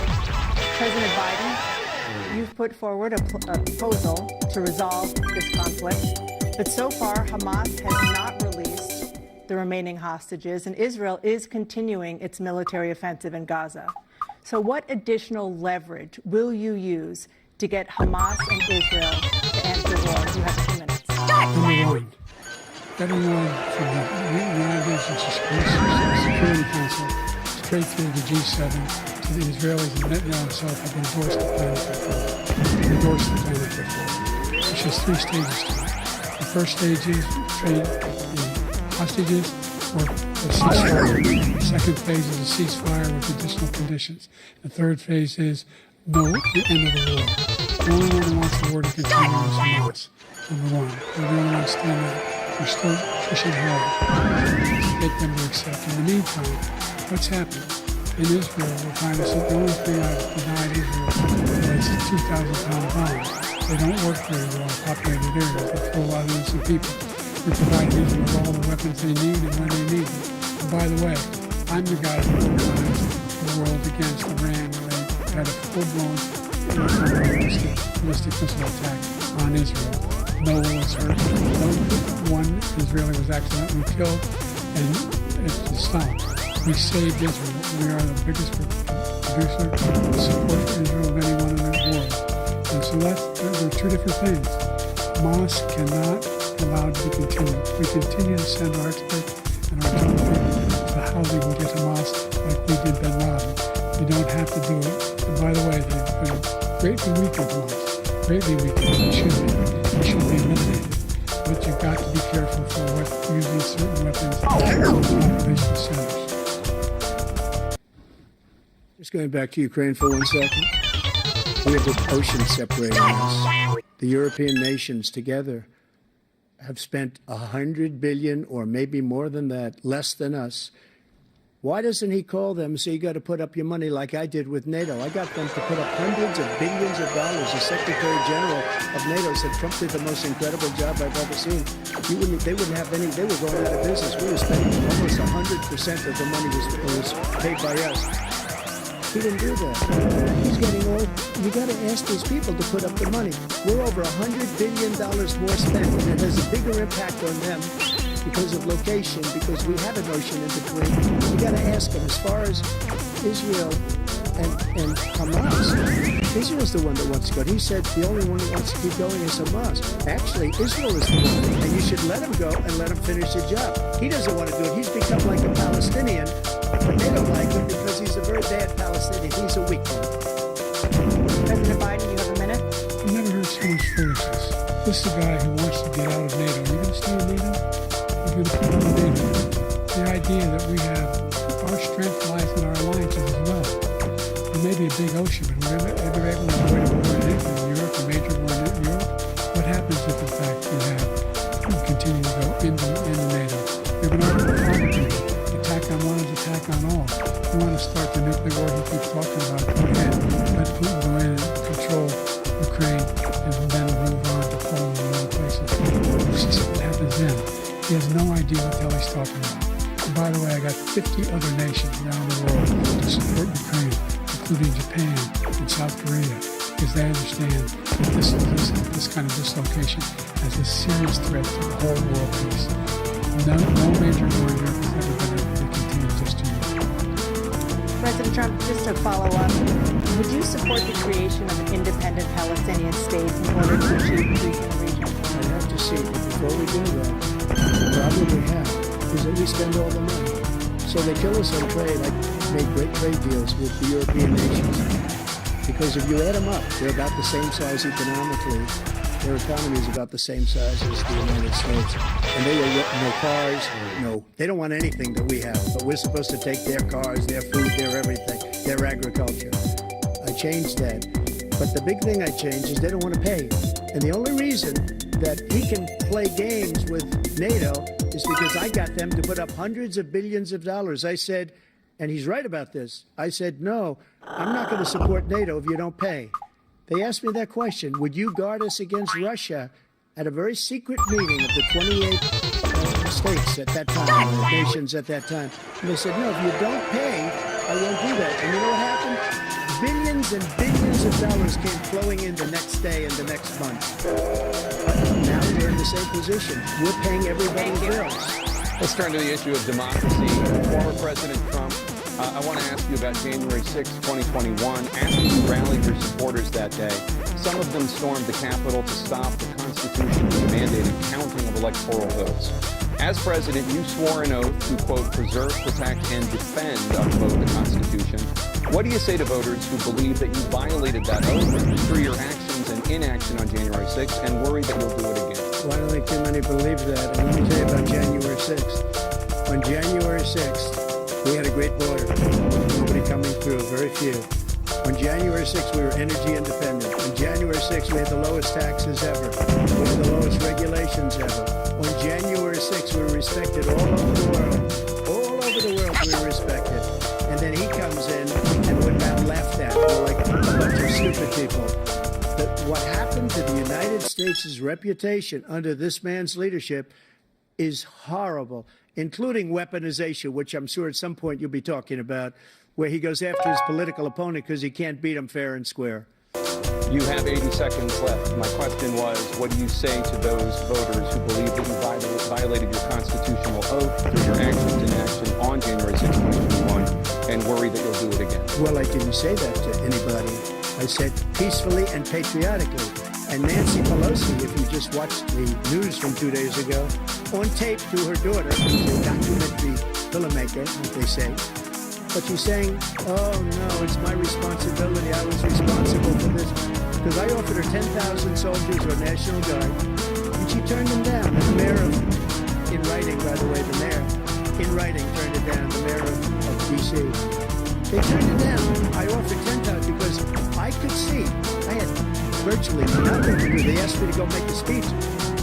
President Biden, you've put forward a proposal to resolve this conflict, but so far Hamas has not released the remaining hostages, and Israel is continuing its military offensive in Gaza. So what additional leverage will you use to get Hamas and Israel to end the war? You have 2 minutes. Number one, everyone from the United Nations Security Council straight through the G7 to the Israelis and Netanyahu himself have endorsed the plan before. It's just 3 stages to it. The first stage is trade the hostages or a ceasefire. The second phase is a ceasefire with additional conditions. The third phase is the end of the war. The only one who wants the war to continue is Hamas. Number one. We're the only ones standing there. We're still pushing hard to get them to accept. In the meantime, what's happened? In Israel, we're trying to say the only thing I've denied Israel is a 2,000-pound bomb. They don't work very well in populated areas. They kill a lot of innocent people. We provide Israel with all the weapons they need and when they need them. And by the way, I'm the guy who organized the world against Iran when they had a full-blown ballistic missile attack on Israel. No one was hurt. No one Israeli was accidentally killed, and it's stopped. We saved Israel. We are the biggest producer of support for Israel of anyone in the world. And so there are 2 different things. Hamas cannot be allowed to continue. We continue to send our experts and our young people to how they can get Hamas like we did bin Laden. You don't have to do it. And by the way, they've been greatly weakened Hamas. Greatly weakened. They should be. They should be eliminated. But you've got to be careful for what using certain weapons in population centers. Just going back to Ukraine for 1 second. We have the ocean separating us. The European nations together have spent $100 billion or maybe more than that, less than us. Why doesn't he call them and say, you got to put up your money like I did with NATO? I got them to put up hundreds of billions of dollars. The Secretary General of NATO said Trump did the most incredible job I've ever seen. They wouldn't have any, they were going out of business. We were spending almost 100% of the money was paid by us. He didn't do that. He's getting all, you got to ask these people to put up the money. We're over $100 billion more spent, and it has a bigger impact on them because of location, because we have an ocean in between. You got to ask them, as far as Israel and Hamas, Israel's the one that wants to go. He said the only one who wants to keep going is Hamas. Actually, Israel is the one, and you should let him go and let him finish the job. He doesn't want to do it. He's become like a Palestinian, but they don't like him because he's a very bad Palestinian. He's a weak one. President Biden, you have a minute. I've never heard so much foolishness. This is a guy who wants to get out of NATO. Are you going to stay in NATO? You're going to put on NATO. The idea that we have, our strength lies in our alliances as well. There may be a big ocean, but we're ever able to avoid a war in Europe, a major war in Europe. What happens if, in fact, we continue to go into NATO? We have an article attack on one is attack on all. We want to start the nuclear war he keeps talking about. Go ahead. Let Putin go in and control Ukraine and then move on to Poland and other places. This is what happens then. He has no idea what the hell he's talking about. And by the way, I got 50 other nations around the world to support Ukraine, including Japan and South Korea, because they understand that this kind of dislocation has a serious threat to the whole world peace. No major war in Europe has ever been able to continue just to Europe. President Trump, just to follow up, would you support the creation of an independent Palestinian state in order to achieve peace in the region? I have to see, but before we do that, the problem we have is that we spend all the money. So they kill us on trade. I made great trade deals with the European nations. Because if you add them up, they're about the same size economically. Their economy is about the same size as the United States. And they will no cars, no. They don't want anything that we have. But we're supposed to take their cars, their food, their everything, their agriculture. I changed that. But the big thing I changed is they don't want to pay. And the only reason that he can play games with NATO is because I got them to put up hundreds of billions of dollars. I said, and he's right about this, I said, no, I'm not going to support NATO if you don't pay. They asked me that question, would you guard us against Russia, at a very secret meeting of the 28 states at that time, or nations at that time. And they said, no, if you don't pay, I won't do that. And you know what happened? Billions and billions of dollars came flowing in the next day and the next month. But now we're in the same position. We're paying everybody's bills. Let's turn to the issue of democracy. Former President Trump, I want to ask you about January 6, 2021. After you rallied your supporters that day, some of them stormed the Capitol to stop the constitutionally mandated counting of electoral votes. As president, you swore an oath to, quote, preserve, protect, and defend, unquote, the Constitution. What do you say to voters who believe that you violated that oath through your actions and inaction on January 6th and worry that you'll do it again? Well, I don't think too many believe that. And let me tell you about January 6th. On January 6th, we had a great border. Nobody coming through, very few. On January 6th, we were energy independent. On January 6th, we had the lowest taxes ever. We had the lowest regulations ever. On January 6th, we were respected all over the world. All over the world, we were respected. And then he comes in, and we're now laughed at. We're like a bunch of stupid people. But what happened to the United States' reputation under this man's leadership is horrible, including weaponization, which I'm sure at some point you'll be talking about, where he goes after his political opponent because he can't beat him fair and square. You have 80 seconds left. My question was, what do you say to those voters who believe that you violated your constitutional oath through your actions and inaction on January 6, 2021 and worry that you'll do it again? Well, I didn't say that to anybody. I said peacefully and patriotically. And Nancy Pelosi, if you just watched the news from 2 days ago, on tape to her daughter, who's a documentary filmmaker, as they say, but she's saying, oh no, it's my responsibility. I was responsible for this. Because I offered her 10,000 soldiers or National Guard, and she turned them down. And the mayor of, in writing, by the way, the mayor, in writing, turned it down, the mayor of D.C. They turned it down. I offered 10,000 because I could see, I had virtually nothing to do. They asked me to go make a speech.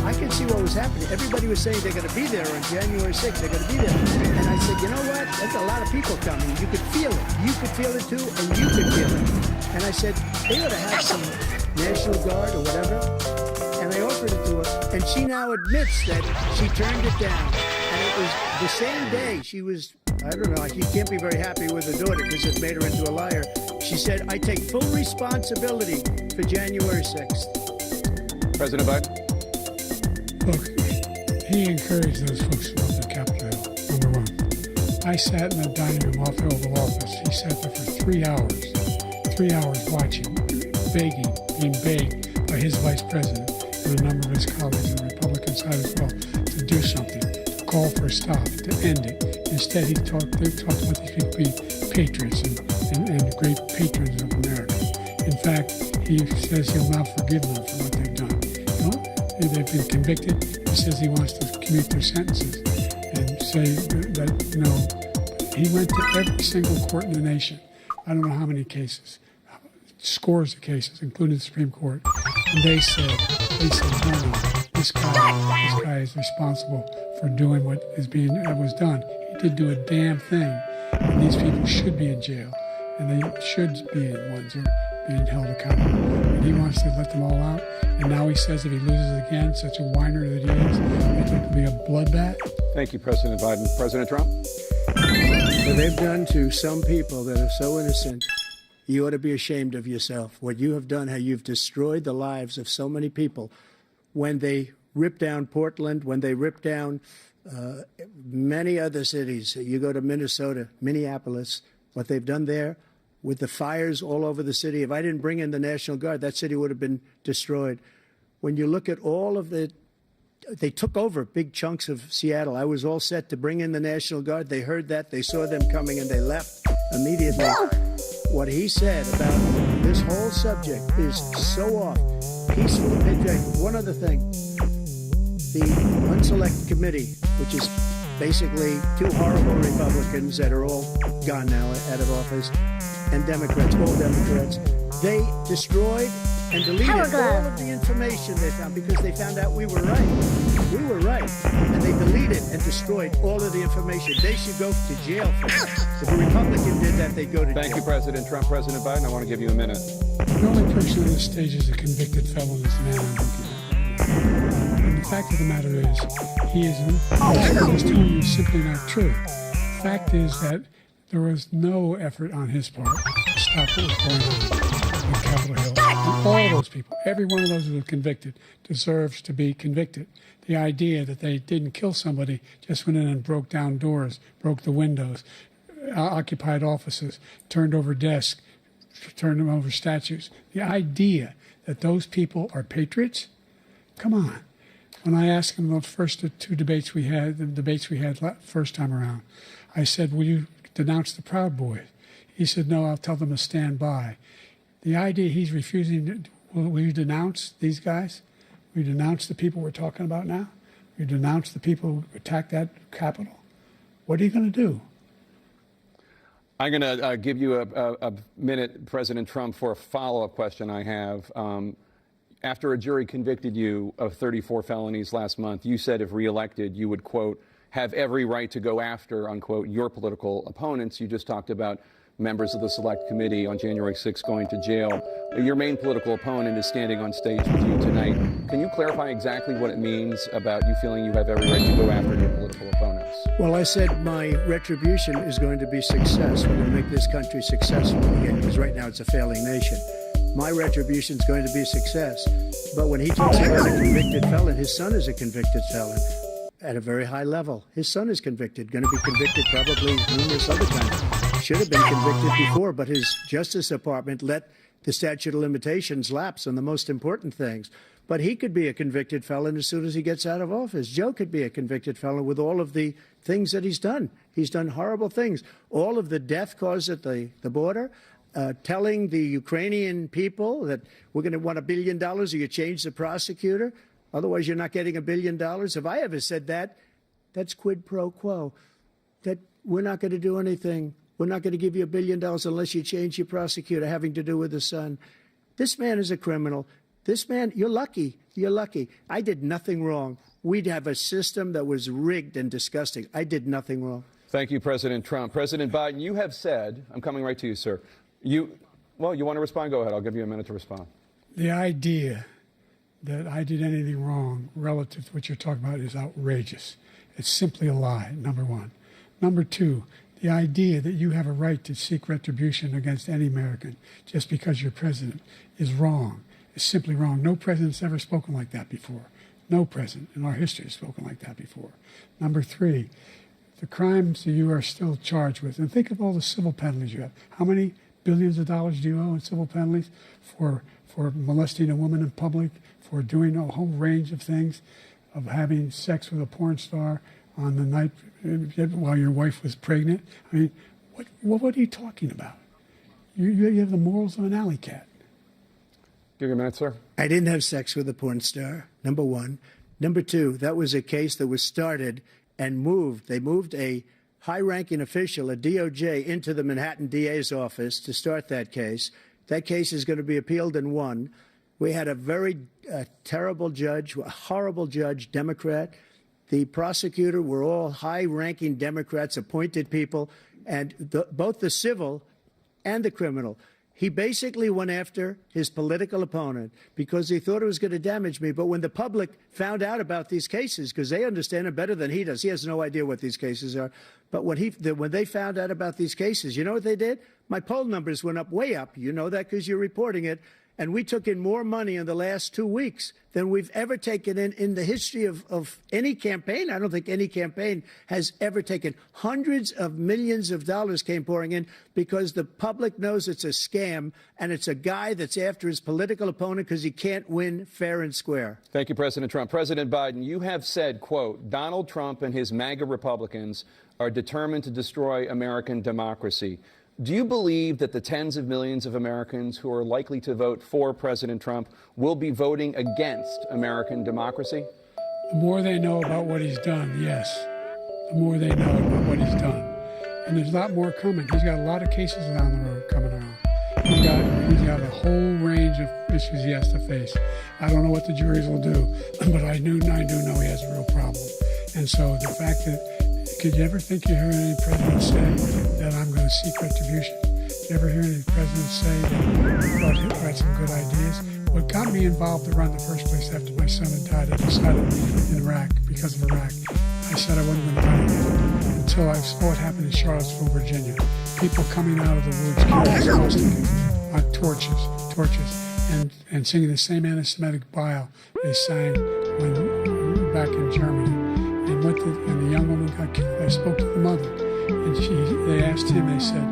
I could see what was happening. Everybody was saying they're going to be there on January 6th. They're going to be there. And I said, you know what? There's a lot of people coming. You could feel it. You could feel it too, and you could feel it. And I said, they ought to have some National Guard or whatever. And I offered it to her. And she now admits that she turned it down. And it was the same day she was, I don't know, she can't be very happy with her daughter because it made her into a liar. She said, I take full responsibility for January 6th. President Biden? Look, he encouraged those folks to go to the Capitol Hill, number one. I sat in the dining room off the Oval Office. He sat there for 3 hours watching, begging, being begged by his vice president and a number of his colleagues on the Republican side as well to do something, to call for a stop, to end it. Instead, they talked about these people being patriots and great patrons of America. In fact, he says he'll now forgive them for what they've done. They've been convicted. He says he wants to commute their sentences and say that, he went to every single court in the nation. I don't know how many cases, scores of cases, including the Supreme Court. And they said, no, this guy is responsible for doing what was done. He did do a damn thing. And these people should be in jail. And they should be the ones who are being held accountable. And he wants to let them all out. And now he says if he loses again, such a whiner that he is, it will be a bloodbath. Thank you, President Biden. President Trump? What they've done to some people that are so innocent, you ought to be ashamed of yourself. What you have done, how you've destroyed the lives of so many people. When they ripped down Portland, when they ripped down many other cities, you go to Minnesota, Minneapolis, what they've done there, with the fires all over the city. If I didn't bring in the National Guard, that city would have been destroyed. When you look at all of they took over big chunks of Seattle. I was all set to bring in the National Guard. They heard that, they saw them coming, and they left immediately. What he said about this whole subject is so off. Peaceful and patriotic. One other thing. The Unselect Committee, which is basically two horrible Republicans that are all gone now, out of office, and Democrats, all Democrats, they destroyed and deleted all of the information they found because they found out we were right. We were right. And they deleted and destroyed all of the information. They should go to jail for that. If a Republican did that, they'd go to jail. Thank you, President Trump. President Biden, I want to give you a minute. The only person on this stage is a convicted felon is the man I'm looking at. And the fact of the matter is, he isn't. What he's telling you is simply not true. The fact is that There was no effort on his part to stop what was going on in Capitol Hill. And all those people, every one of those who was convicted, deserves to be convicted. The idea that they didn't kill somebody, just went in and broke down doors, broke the windows, occupied offices, turned over desks, turned them over statues. The idea that those people are patriots, come on. When I asked him the first two debates we had, the debates we had first time around, I said, will you denounce the Proud Boys? He said, no, I'll tell them to stand by. The idea he's refusing, will you denounce these guys? Will you denounce the people we're talking about now? Will you denounce the people who attacked that Capitol? What are you going to do? I'm going to give you a minute, President Trump, for a follow-up question I have. After a jury convicted you of 34 felonies last month, you said if reelected, you would, quote, have every right to go after, unquote, your political opponents. You just talked about members of the Select Committee on January 6th going to jail. Your main political opponent is standing on stage with you tonight. Can you clarify exactly what it means about you feeling you have every right to go after your political opponents? Well, I said my retribution is going to be success. We're going to make this country successful again, because right now it's a failing nation. My retribution is going to be a success. But when he talks about a convicted felon, his son is a convicted felon at a very high level. His son is convicted, going to be convicted probably numerous other times. Should have been convicted before, but his Justice Department let the statute of limitations lapse on the most important things. But he could be a convicted felon as soon as he gets out of office. Joe could be a convicted felon with all of the things that he's done. He's done horrible things. All of the death caused at the border, telling the Ukrainian people that we're going to want $1 billion or you change the prosecutor. Otherwise, you're not getting $1 billion. If I ever said that, that's quid pro quo. That we're not going to do anything. We're not going to give you $1 billion unless you change your prosecutor, having to do with the son. This man is a criminal. This man, you're lucky. You're lucky. I did nothing wrong. We'd have a system that was rigged and disgusting. I did nothing wrong. Thank you, President Trump. President Biden, you have said, I'm coming right to you, sir. Well, you want to respond? Go ahead. I'll give you a minute to respond. The idea that I did anything wrong relative to what you're talking about is outrageous. It's simply a lie, number one. Number two, the idea that you have a right to seek retribution against any American just because you're president is wrong. It's simply wrong. No president's ever spoken like that before. No president in our history has spoken like that before. Number three, the crimes that you are still charged with, and think of all the civil penalties you have. How many billions of dollars do you owe in civil penalties for molesting a woman in public, for doing a whole range of things, of having sex with a porn star on the night while your wife was pregnant? I mean, what are you talking about? You have the morals of an alley cat. Give you a minute, sir. I didn't have sex with a porn star, number one. Number two, that was a case that was started and moved. They moved a high-ranking official, a DOJ, into the Manhattan DA's office to start that case. That case is going to be appealed and won. We had a very terrible judge, a horrible judge, Democrat. The prosecutor were all high-ranking Democrats, appointed people, and both the civil and the criminal. He basically went after his political opponent because he thought it was going to damage me. But when the public found out about these cases, because they understand it better than he does, he has no idea what these cases are. But when they found out about these cases, you know what they did? My poll numbers went up, way up. You know that because you're reporting it. And we took in more money in the last 2 weeks than we've ever taken in the history of any campaign. I don't think any campaign has ever taken. Hundreds of millions of dollars came pouring in because the public knows it's a scam, and it's a guy that's after his political opponent because he can't win fair and square. Thank you, President Trump. President Biden, you have said, quote, Donald Trump and his MAGA Republicans are determined to destroy American democracy. Do you believe that the tens of millions of Americans who are likely to vote for President Trump will be voting against American democracy? The more they know about what he's done, yes. The more they know about what he's done. And there's a lot more coming. He's got a lot of cases down the road coming around. He's got a whole range of issues he has to face. I don't know what the juries will do, but I do know he has a real problem. And so the fact that, could you ever think you heard any president say that I'm going to seek retribution? Did you ever hear any president say that Hitler had some good ideas? What got me involved to run in the first place after my son had died, I decided in Iraq, because of Iraq, I said I wasn't going to run again So I saw what happened in Charlottesville, Virginia. People coming out of the woods carrying torches, and singing the same anti-Semitic bile they sang when back in Germany. And the young woman got killed. I spoke to the mother, and they asked him. They said,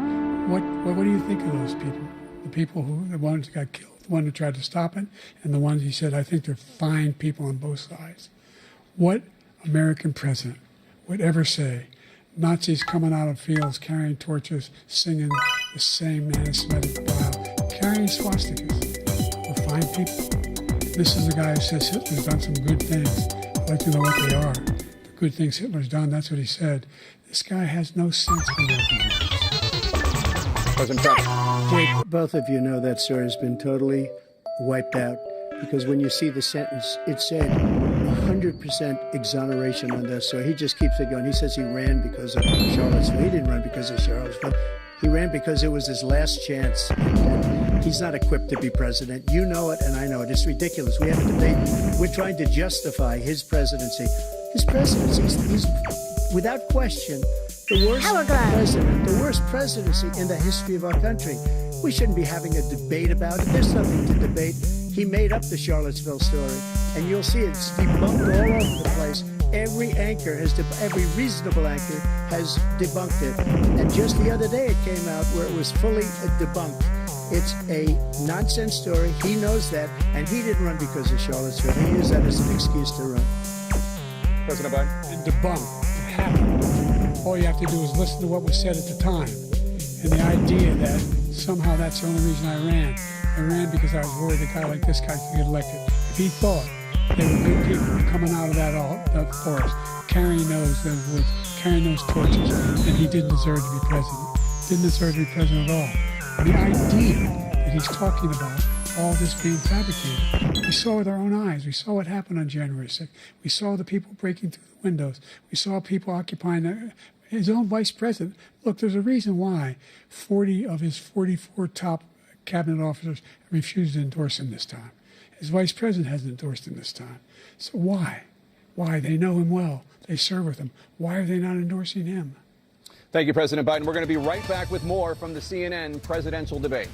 "What do you think of those people? The ones who got killed, the one who tried to stop it, and the ones," he said, "I think they're fine people on both sides." What American president would ever say, Nazis coming out of fields carrying torches, singing the same anti-Semitic bile, carrying swastikas, were fine people? This is the guy who says Hitler's done some good things. I'd like to know what they are. The good things Hitler's done, that's what he said. This guy has no sense of American values. President Trump. Jake, both of you know that story has been totally wiped out because when you see the sentence, it said 100% exoneration on this. So he just keeps it going. He says he ran because of Charlottesville. He didn't run because of Charlottesville. He ran because it was his last chance. And he's not equipped to be president. You know it, and I know it. It's ridiculous. We have a debate. We're trying to justify his presidency. His presidency, he's without question the worst president, the worst presidency in the history of our country. We shouldn't be having a debate about it. There's nothing to debate. He made up the Charlottesville story, and you'll see it's debunked all over the place. Every reasonable anchor has debunked it. And just the other day it came out where it was fully debunked. It's a nonsense story. He knows that, and he didn't run because of Charlottesville. He used that as an excuse to run. President Biden. Debunked. It happened. All you have to do is listen to what was said at the time. And the idea that somehow that's the only reason I ran. I ran because I was worried a guy like this guy could get elected. If he thought they were good people coming out of that forest, carrying those torches, then he didn't deserve to be president. Didn't deserve to be president at all. And the idea that he's talking about all this being fabricated, we saw with our own eyes. We saw what happened on January 6th. We saw the people breaking through the windows. We saw people occupying his own vice president. Look, there's a reason why 40 of his 44 top cabinet officers refused to endorse him this time. His vice president hasn't endorsed him this time. So why? Why? They know him well. They serve with him. Why are they not endorsing him? Thank you, President Biden. We're going to be right back with more from the CNN presidential debate.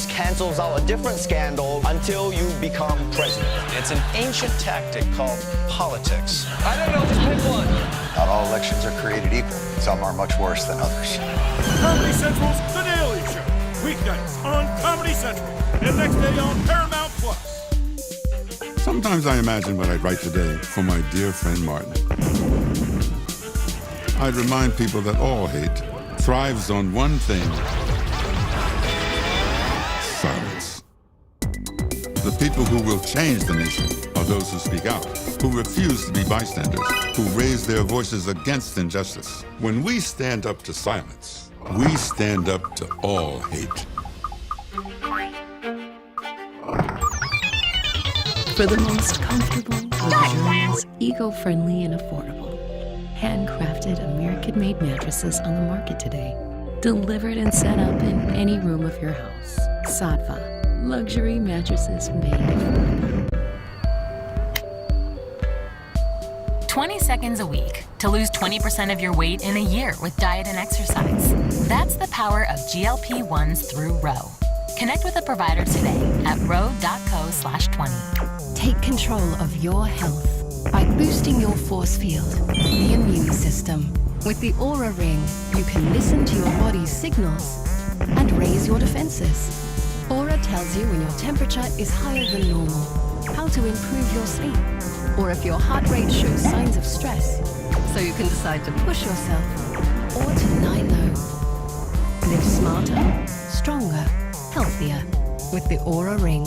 Cancels out a different scandal until you become president. It's an ancient tactic called politics. I don't know, just pick one. Not all elections are created equal. Some are much worse than others. Comedy Central's The Daily Show. Weeknights on Comedy Central. And next day on Paramount Plus. Sometimes I imagine what I'd write today for my dear friend Martin. I'd remind people that all hate thrives on one thing. Silence. The people who will change the nation are those who speak out, who refuse to be bystanders, who raise their voices against injustice. When we stand up to silence, we stand up to all hate. For the most comfortable, luxurious, eco-friendly, and affordable, handcrafted American-made mattresses on the market today. Delivered and set up in any room of your house. Sattva, luxury mattresses made affordable. 20 seconds a week to lose 20% of your weight in a year with diet and exercise. That's the power of GLP-1s through Ro. Connect with a provider today at ro.co/20. Take control of your health by boosting your force field, the immune system. With the Aura Ring, you can listen to your body's signals and raise your defenses. Aura tells you when your temperature is higher than normal, how to improve your sleep, or if your heart rate shows signs of stress, so you can decide to push yourself or to lie low. Live smarter, stronger, healthier with the Oura Ring.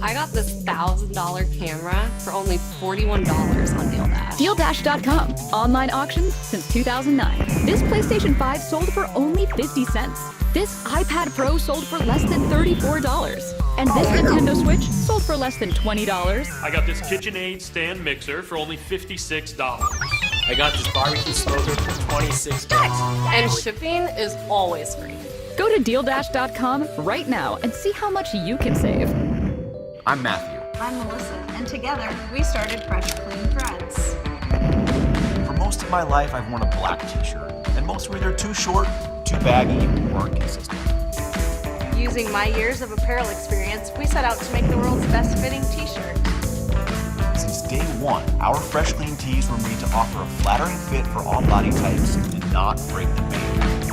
I got this $1,000 camera for only $41 on DealDash. DealDash.com. Online auctions since 2009. This PlayStation 5 sold for only 50 cents. This iPad Pro sold for less than $34. And this Nintendo Switch sold for less than $20. I got this KitchenAid stand mixer for only $56. I got this barbecue smoker for $26. And shipping is always free. Go to DealDash.com right now and see how much you can save. I'm Matthew. I'm Melissa, and together we started Fresh Clean Threads. For most of my life, I've worn a black t-shirt, and most were either too short, too baggy, or inconsistent. Using my years of apparel experience, we set out to make the world's best fitting t-shirt. Since day one, our Fresh Clean tees were made to offer a flattering fit for all body types and not break the bank.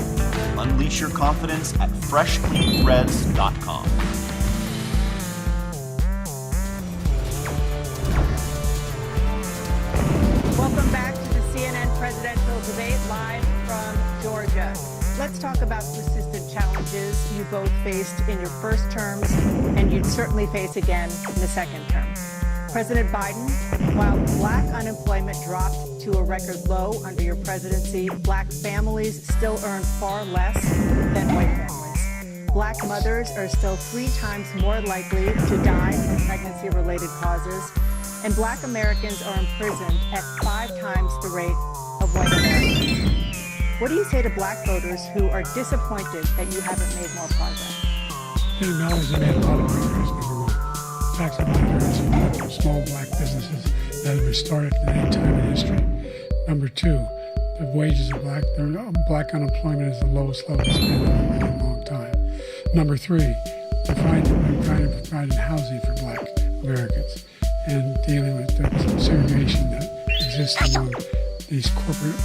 Unleash your confidence at freshcleanthreads.com. Welcome back to the CNN presidential debate live from Georgia. Let's talk about persistent challenges you both faced in your first terms and you'd certainly face again in the second term. President Biden, while black unemployment dropped to a record low under your presidency, black families still earn far less than white families. Black mothers are still 3 times more likely to die from pregnancy-related causes, and black Americans are imprisoned at 5 times the rate of white Americans. What do you say to black voters who are disappointed that you haven't made more progress? They acknowledge they made a lot of progress, number one. Tax abatements for small black businesses that have been started at any time in history. Number 2, the wages of black unemployment is the lowest level it's been in a long, long time. Number 3, we're trying to provide housing for black Americans and dealing with the segregation that exists among these corporate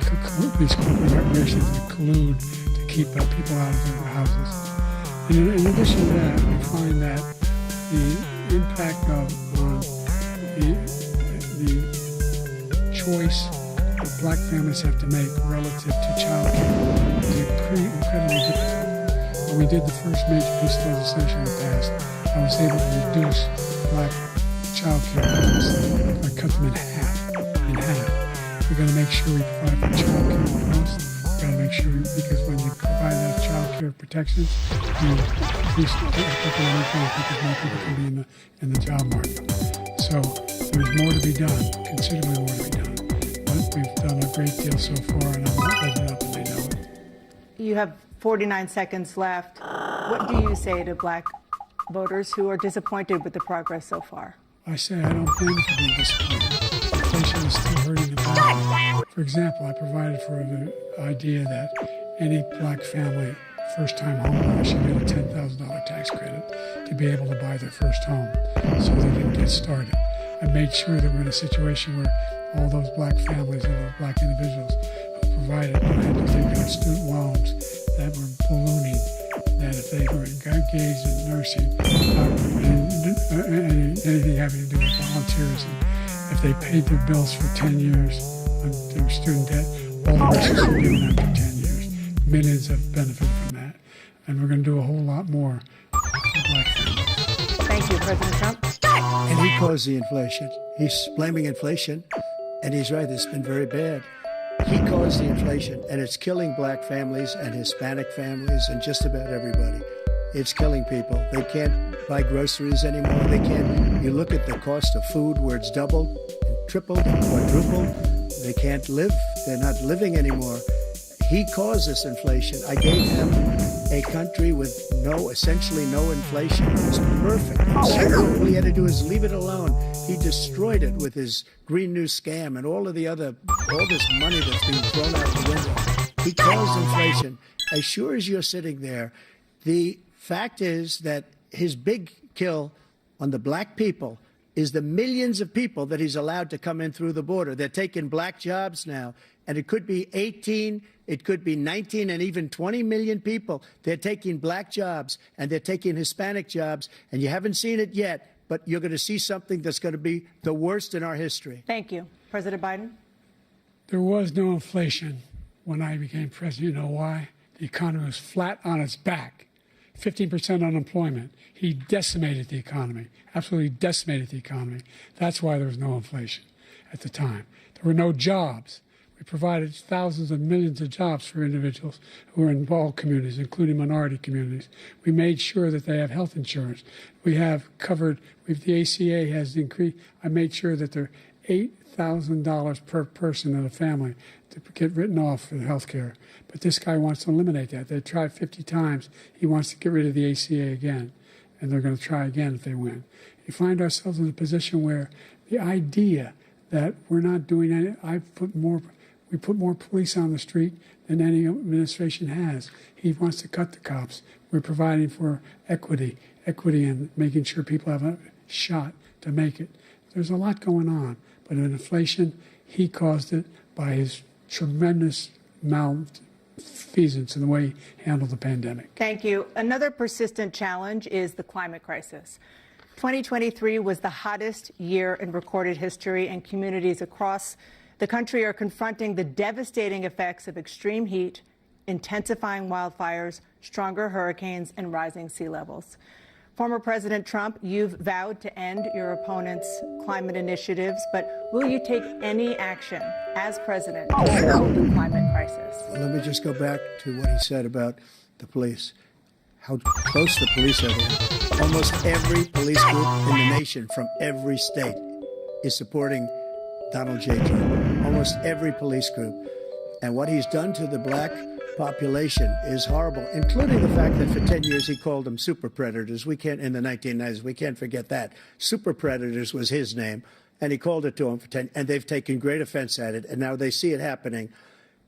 corporations that collude to keep people out of their houses. And in addition to that, we find that the impact on the choice that black families have to make relative to child care is incredibly difficult. When we did the first major piece of legislation in the past, I was able to reduce black child care payments. I cut them in half. We're going to make sure we provide for child care costs. We're going to make sure, because when you provide those child care protections, you increase economic growth because more people can be in the job market. So there's more to be done, considerably more to be done. But we've done a great deal so far, and I'm not letting it up, and they know it. You have 49 seconds left. What do you say to black voters who are disappointed with the progress so far? I say I don't blame them for being disappointed. Inflation is still hurting the bottom. For example, I provided for the idea that any black family, first-time homebuyer, should get a $10,000 tax credit to be able to buy their first home so they can get started. I made sure that we're in a situation where all those black families and those black individuals who provided had to take out student loans that were ballooning, that if they were engaged in nursing and anything having to do with volunteerism, if they paid their bills for 10 years on their student debt, all the nurses are doing after 10 years. Millions have benefited from that. And we're going to do a whole lot more for black families. Thank you, President Trump. And he caused the inflation. He's blaming inflation, and he's right, it's been very bad. He caused the inflation, and it's killing black families and Hispanic families and just about everybody. It's killing people. They can't buy groceries anymore. They can't. You look at the cost of food where it's doubled and tripled and quadrupled. They can't live. They're not living anymore. He caused this inflation. I gave him a country with essentially no inflation. It was perfect. All he had to do is leave it alone. He destroyed it with his Green New Scam and all this money that's being thrown out the window. He caused inflation. As sure as you're sitting there, the fact is that his big kill on the black people is the millions of people that he's allowed to come in through the border. They're taking black jobs now. And it could be 18, it could be 19, and even 20 million people. They're taking black jobs and they're taking Hispanic jobs, and you haven't seen it yet, but you're going to see something that's going to be the worst in our history. Thank you. President Biden? There was no inflation when I became president. You know why? The economy was flat on its back. 15% unemployment. He decimated the economy, absolutely decimated the economy. That's why there was no inflation at the time. There were no jobs. We provided thousands of millions of jobs for individuals who are in all communities, including minority communities. We made sure that they have health insurance. We have covered, the ACA has increased. I made sure that they're $8,000 per person in a family to get written off for health care. But this guy wants to eliminate that. They tried 50 times. He wants to get rid of the ACA again, and they're going to try again if they win. You find ourselves in a position where the idea that we're not doing any, we put more police on the street than any administration has. He wants to cut the cops. We're providing for equity and making sure people have a shot to make it. There's a lot going on, but in inflation, he caused it by his tremendous malfeasance in the way he handled the pandemic. Thank you. Another persistent challenge is the climate crisis. 2023 was the hottest year in recorded history, and communities across the country are confronting the devastating effects of extreme heat, intensifying wildfires, stronger hurricanes, and rising sea levels. Former President Trump, you've vowed to end your opponent's climate initiatives, but will you take any action as president to solve the climate crisis? Well, let me just go back to what he said about the police, how close the police are there. Almost every police group in the nation from every state is supporting Donald J. Trump. Almost every police group. And what he's done to the black population is horrible, including the fact that for 10 years he called them super predators. We can't, in the 1990s, we can't forget that. Super predators was his name, and he called it to them for 10, and they've taken great offense at it, and now they see it happening.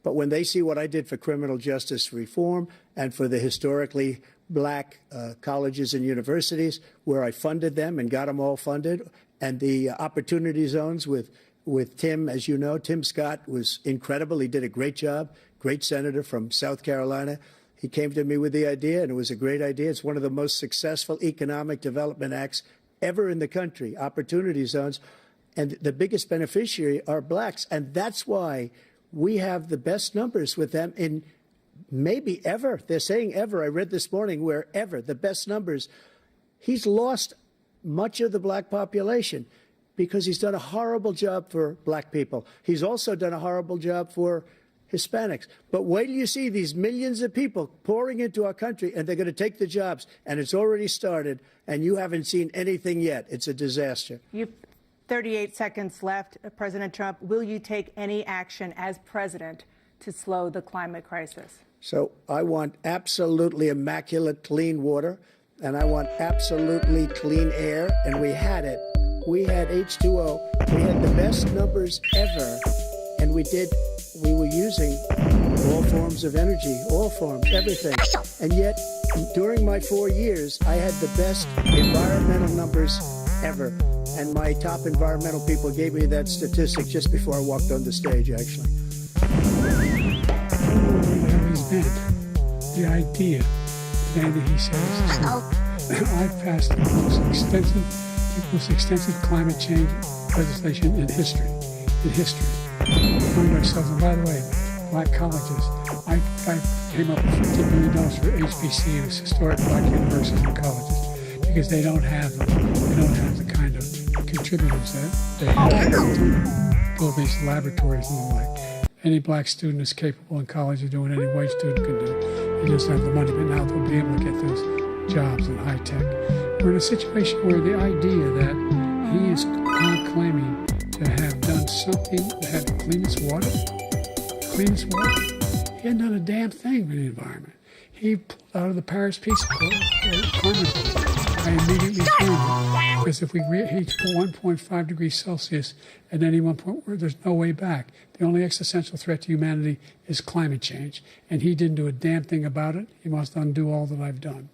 But when they see what I did for criminal justice reform and for the historically black colleges and universities, where I funded them and got them all funded, and the opportunity zones with Tim, as you know, Tim Scott was incredible. He did a great job. Great senator from South Carolina. He came to me with the idea, and it was a great idea. It's one of the most successful economic development acts ever in the country, opportunity zones. And the biggest beneficiary are blacks. And that's why we have the best numbers with them in maybe ever. They're saying ever. I read this morning where ever, the best numbers. He's lost much of the black population because he's done a horrible job for black people. He's also done a horrible job for Hispanics. But wait till you see these millions of people pouring into our country, and they're going to take the jobs, and it's already started, and you haven't seen anything yet. It's a disaster. You've 38 seconds left. President Trump, will you take any action as president to slow the climate crisis? So I want absolutely immaculate clean water, and I want absolutely clean air, and we had it. We had H2O. We had the best numbers ever, and we were using all forms of energy, all forms, everything. And yet, during my 4 years, I had the best environmental numbers ever. And my top environmental people gave me that statistic just before I walked on the stage, actually. The idea, Andy, he says, I've passed the most extensive climate change legislation in history. We find ourselves, and by the way, black colleges. I came up with $50 million for HBCUs, historic black universities and colleges, because they don't have the kind of contributors that they have to build these laboratories and the like. Any black student is capable in college of doing any white student can do. He doesn't have the money, but now they'll be able to get those jobs in high tech. We're in a situation where the idea that he is claiming to have done something to have the cleanest water. He hadn't done a damn thing for the environment. He pulled out of the Paris Peace Accord. I immediately joined it, because if we reach 1.5 degrees Celsius at any one point, there's no way back. The only existential threat to humanity is climate change, and he didn't do a damn thing about it. He must undo all that I've done.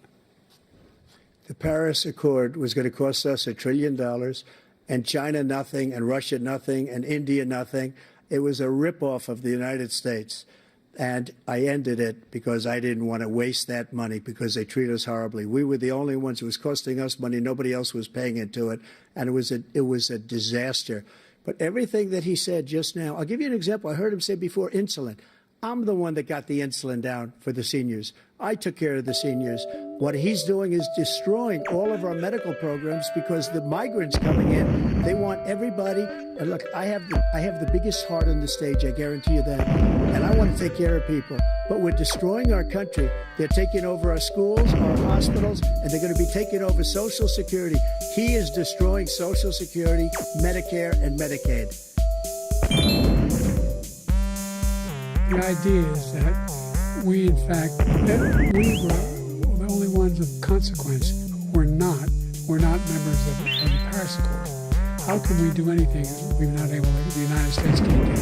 The Paris Accord was going to cost us $1 trillion, and China nothing, and Russia nothing, and India nothing. It was a ripoff of the United States. And I ended it because I didn't want to waste that money because they treat us horribly. We were the only ones. It was costing us money. Nobody else was paying into it. And it was a disaster. But everything that he said just now, I'll give you an example. I heard him say before insulin. I'm the one that got the insulin down for the seniors. I took care of the seniors. What he's doing is destroying all of our medical programs because the migrants coming in, they want everybody. And look, I have the biggest heart on the stage, I guarantee you that. And I want to take care of people. But we're destroying our country. They're taking over our schools, our hospitals, and they're going to be taking over Social Security. He is destroying Social Security, Medicare, and Medicaid. The idea is that we, in fact, we were the only ones of consequence who were not members of the Paris Accord. How can we do anything if we're not able to, the United States can't get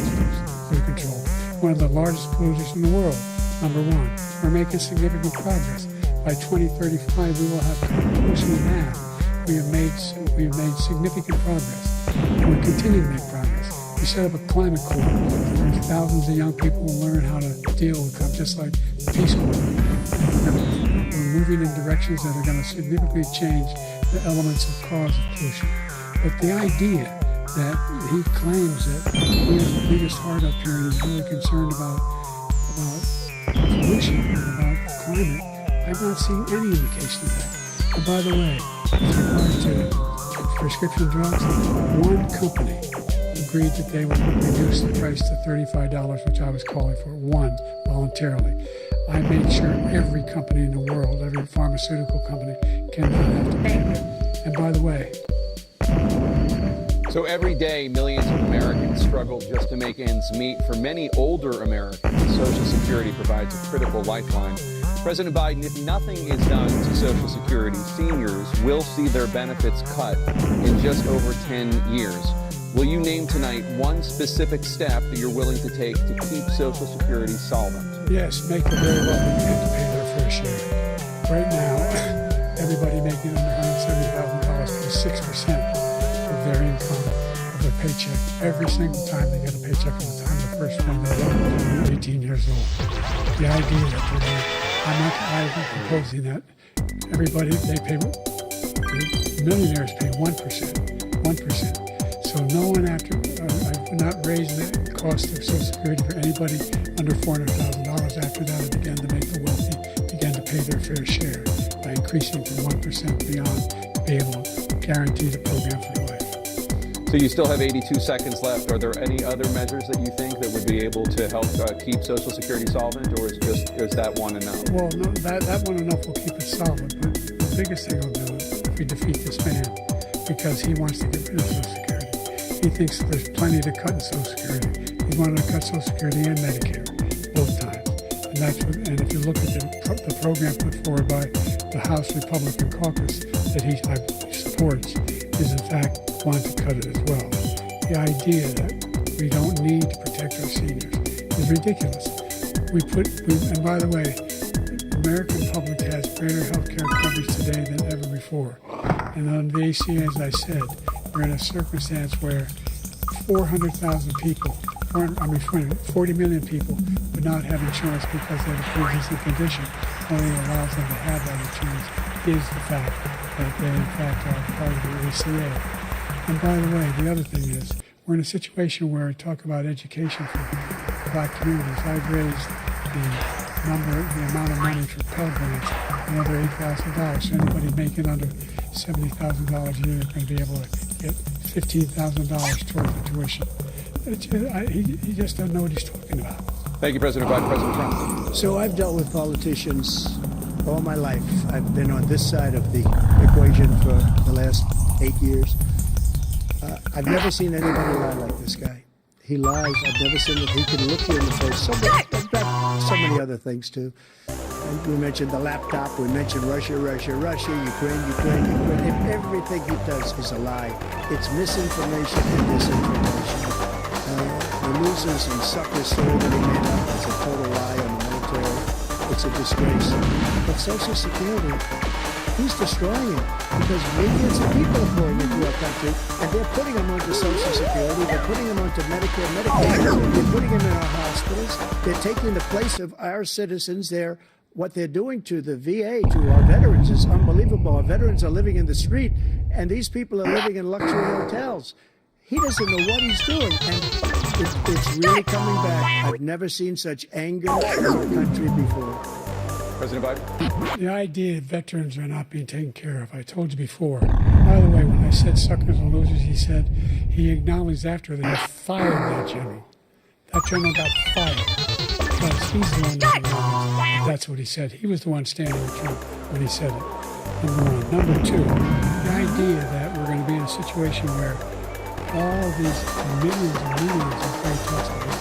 under control? One of the largest polluters in the world, number one. We're making significant progress. By 2035, we will have pollution in half. We have made significant progress. And we're continuing to make progress. We set up a climate corps where thousands of young people will learn how to deal with them, just like the Peace Corps. We're moving in directions that are going to significantly change the elements of cause of pollution. But the idea that he claims that he has the biggest heart up here and is really concerned about pollution and about climate, I've not seen any indication of that. And by the way, with regard to prescription drugs, one company agreed that they would reduce the price to $35, which I was calling for, one, voluntarily. I made sure every company in the world, every pharmaceutical company, cannot have to pay that. And by the way, so every day, millions of Americans struggle just to make ends meet. For many older Americans, Social Security provides a critical lifeline. President Biden, if nothing is done to Social Security, seniors will see their benefits cut in just over 10 years. Will you name tonight one specific step that you're willing to take to keep Social Security solvent? Yes, make the very wealthy begin to pay their fair share. Right now, everybody making under $170,000 pays 6% of their income, of their paycheck, every single time they get a paycheck from the time the first one they're 18 years old. The idea that I'm proposing that everybody, millionaires pay 1%. So no one I've not raised the cost of Social Security for anybody under $400,000. After that, I began to make the wealthy begin to pay their fair share by increasing from 1% beyond to be able to guarantee the program for life. So you still have 82 seconds left. Are there any other measures that you think that would be able to help keep Social Security solvent, or is that one enough? Well, no, that one enough will keep it solvent. But the biggest thing will do is if we defeat this man, because he wants to get rid of Social Security. He thinks there's plenty to cut in Social Security. He wanted to cut Social Security and Medicare both times. And if you look at the program put forward by the House Republican caucus that he supports, is in fact wanting to cut it as well. The idea that we don't need to protect our seniors is ridiculous. And by the way, the American public has greater health care coverage today than ever before. And on the ACA, as I said, we're in a circumstance where 400,000 people, 40 million people would not have insurance because they have a pre-existing condition. Only allows them to have that insurance is the fact that they in fact are part of the ACA. And by the way, the other thing is, we're in a situation where I talk about education for black communities. I've raised the amount of money for Pell Grants another $8,000. So anybody making under $70,000 a year is going to be able to get $15,000 towards the tuition. He just doesn't know what he's talking about. Thank you, President Biden. President Trump. So I've dealt with politicians all my life. I've been on this side of the equation for the last 8 years. I've never seen anybody lie like this guy. He lies. I've never seen it. He can look you in the face. So many other things, too. And we mentioned the laptop. We mentioned Russia, Ukraine. Everything he does is a lie. It's misinformation and disinformation. The losers and suckers story that he made up is a total lie on the military. It's a disgrace. But Social Security, He's destroying it because millions of people are pouring into our country, and they're putting them onto Social Security, they're putting them onto Medicare, Medicaid, they're putting them in our hospitals, they're taking the place of our citizens. What they're doing to the VA, to our veterans, is unbelievable. Our veterans are living in the street, and these people are living in luxury hotels. He doesn't know what he's doing, and it's really coming back. I've never seen such anger in our country before. President Biden? The idea that veterans are not being taken care of, I told you before. By the way, when I said suckers and losers, he acknowledged after that he fired that general. That general got fired because he's the one that acknowledged. That's what he said. He was the one standing with Trump when he said it. Number one. Number two, the idea that we're going to be in a situation where all these millions and millions of great talks about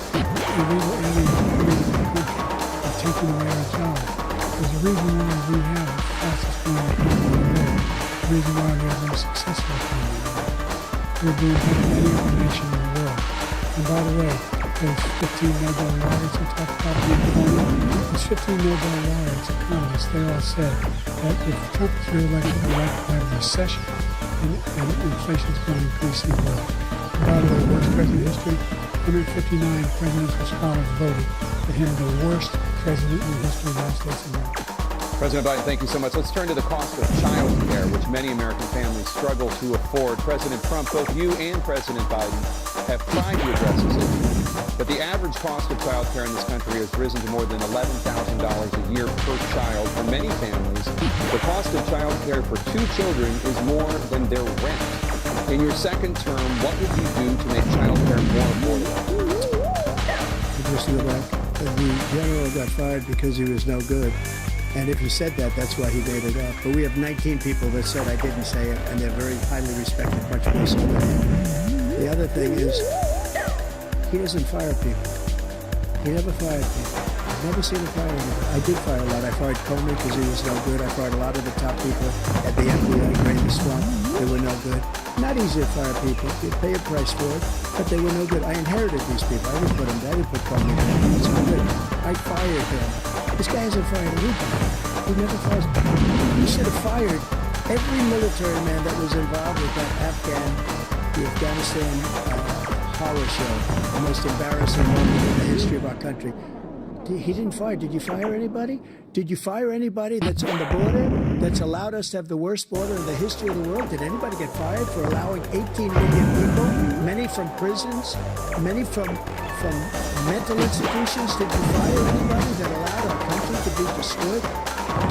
illegal aliens coming into the country and taking away our jobs. There's a reason why we have the fastest growing economy in the world. The reason why we have the most successful economy in the world. We're doing better than any other nation in the world. And by the way, those 15 Nobel laureates who talk about the economy, those 15 Nobel laureates, economists, they all said that if Trump is reelected, we're likely to have a recession and inflation is going to increase in the world. By the way, worst president in history, 159 presidential scholars voted for him the worst president in the history of the United States of America. President Biden, thank you so much. Let's turn to the cost of child care, which many American families struggle to afford. President Trump, both you and President Biden have tried to address this issue. But the average cost of child care in this country has risen to more than $11,000 a year per child. For many families, the cost of child care for 2 children is more than their rent. In your second term, what would you do to make child care more affordable? Just to go back, the general got fired because he was no good. And if he said that, that's why he made it up. But we have 19 people that said I didn't say it, and they're very highly respected, much more so than him. The other thing is, he doesn't fire people. He never fired people. I've never seen him fire anybody. I did fire a lot. I fired Comey because he was no good. I fired a lot of the top people at the FBI, Grady Swamp. They were no good. Not easy to fire people. You pay a price for it, but they were no good. I inherited these people. I didn't put them there. I didn't put Comey there. It's no good. I fired him. This guy hasn't fired anybody. He never fires. He should have fired every military man that was involved with that the Afghanistan horror show, the most embarrassing moment in the history of our country. He didn't fire. Did you fire anybody? Did you fire anybody that's on the border, that's allowed us to have the worst border in the history of the world? Did anybody get fired for allowing 18 million people, many from prisons, many from mental institutions? Did you fire anybody that allowed our country to be destroyed?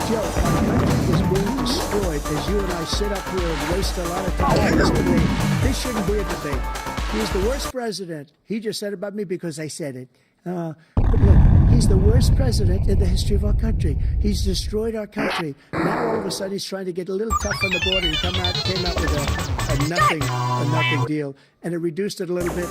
Joe, our country is being destroyed as you and I sit up here and waste a lot of time in this debate. This shouldn't be a debate. He's the worst president. He just said about me because I said it. But look, he's the worst president in the history of our country. He's destroyed our country. Now all of a sudden he's trying to get a little tough on the border. He came out with a nothing deal, and it reduced it a little bit,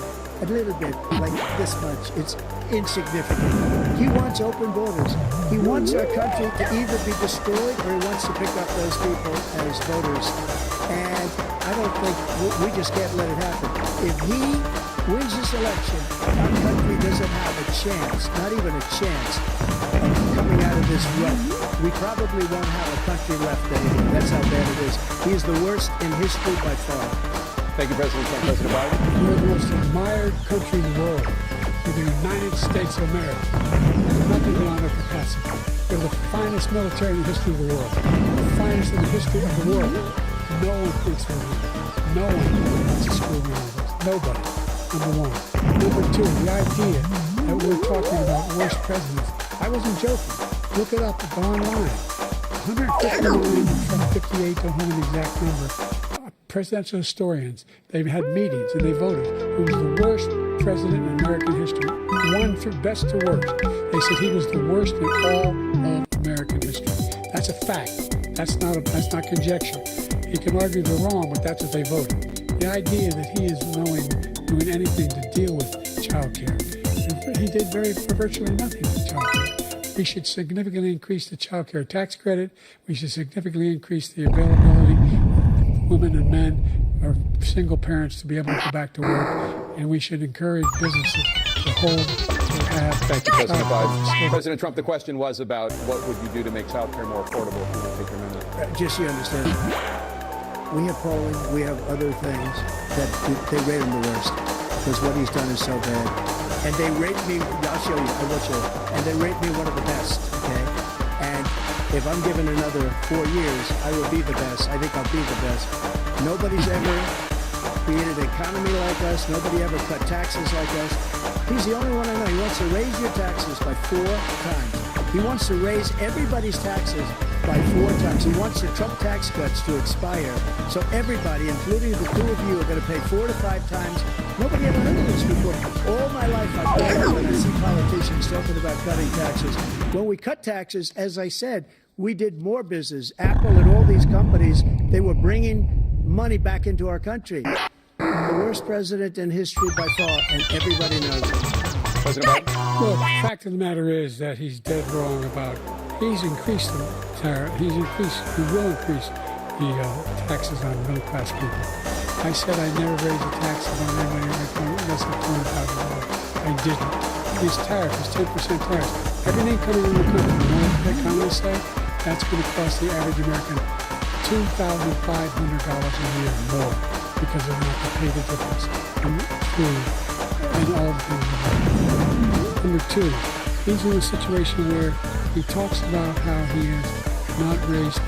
like this much. It's insignificant. He wants open borders. He wants our country to either be destroyed or he wants to pick up those people as voters. And I don't think we just can't let it happen. If he wins this election, our country doesn't have a chance, not even a chance, of coming out of this rut. We probably won't have a country left anymore. That's how bad it is. He is the worst in history by far. Thank you, President Trump. President Biden. We're the most admired country in the world. We're the United States of America. There's nothing beyond our capacity. We're the finest military in the history of the world. The finest in the history of the world. No one thinks we're weak. No one wants to screw around with us. Nobody. Number one. Number two, the idea that we're talking about worst presidents. I wasn't joking. Look it up. Go online. 159 from 58, don't know the exact number. Presidential historians, they've had meetings and they voted who was the worst president in American history. One from best to worst. They said he was the worst in all of American history. That's a fact. That's not conjecture. He can argue they're wrong, but that's what they voted. The idea that he is doing anything to deal with child care. He did virtually nothing with child care. We should significantly increase the child care tax credit. We should significantly increase the availability of women and men or single parents to be able to go back to work. And we should encourage businesses to have. Thank you, President Biden. President Trump, the question was about what would you do to make child care more affordable if you want to take your amendment. just so you understand, we have polling, we have other things that they rate him the worst because what he's done is so bad. And they rate me, I'll show you, I will show you, and they rate me one of the best, okay? And if I'm given another 4 years, I will be the best. I think I'll be the best. Nobody's ever created an economy like us. Nobody ever cut taxes like us. He's the only one I know. He wants to raise your taxes by 4 times. He wants to raise everybody's taxes by 4 times. He wants the Trump tax cuts to expire. So everybody, including the two of you, are going to pay 4 to 5 times. Nobody ever heard of this before. All my life I've heard when I see politicians talking about cutting taxes. When we cut taxes, as I said, we did more business. Apple and all these companies, they were bringing money back into our country. The worst president in history by far, and everybody knows it. President Biden? Well, the fact of the matter is that he's dead wrong about, he's increased the tariff, he will increase the taxes on middle-class people. I said I'd never raise the taxes on anybody less than $200,000. I didn't. His tariff is 10% tariff. Everything coming in the country, you know what the economists say? That's going to cost the average American $2,500 a year more because they're going to have to pay the difference in food and all the things. Number two, he's in a situation where he talks about how he has not raised,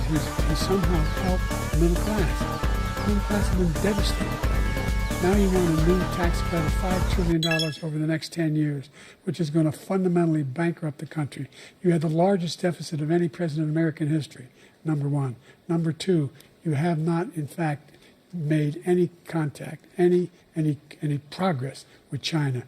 he's somehow helped the middle class. The middle class has been devastated. Now you want a new tax cut of $5 trillion over the next 10 years, which is going to fundamentally bankrupt the country. You had the largest deficit of any president in American history, number one. Number two, you have not, in fact, made any contact, any progress with China.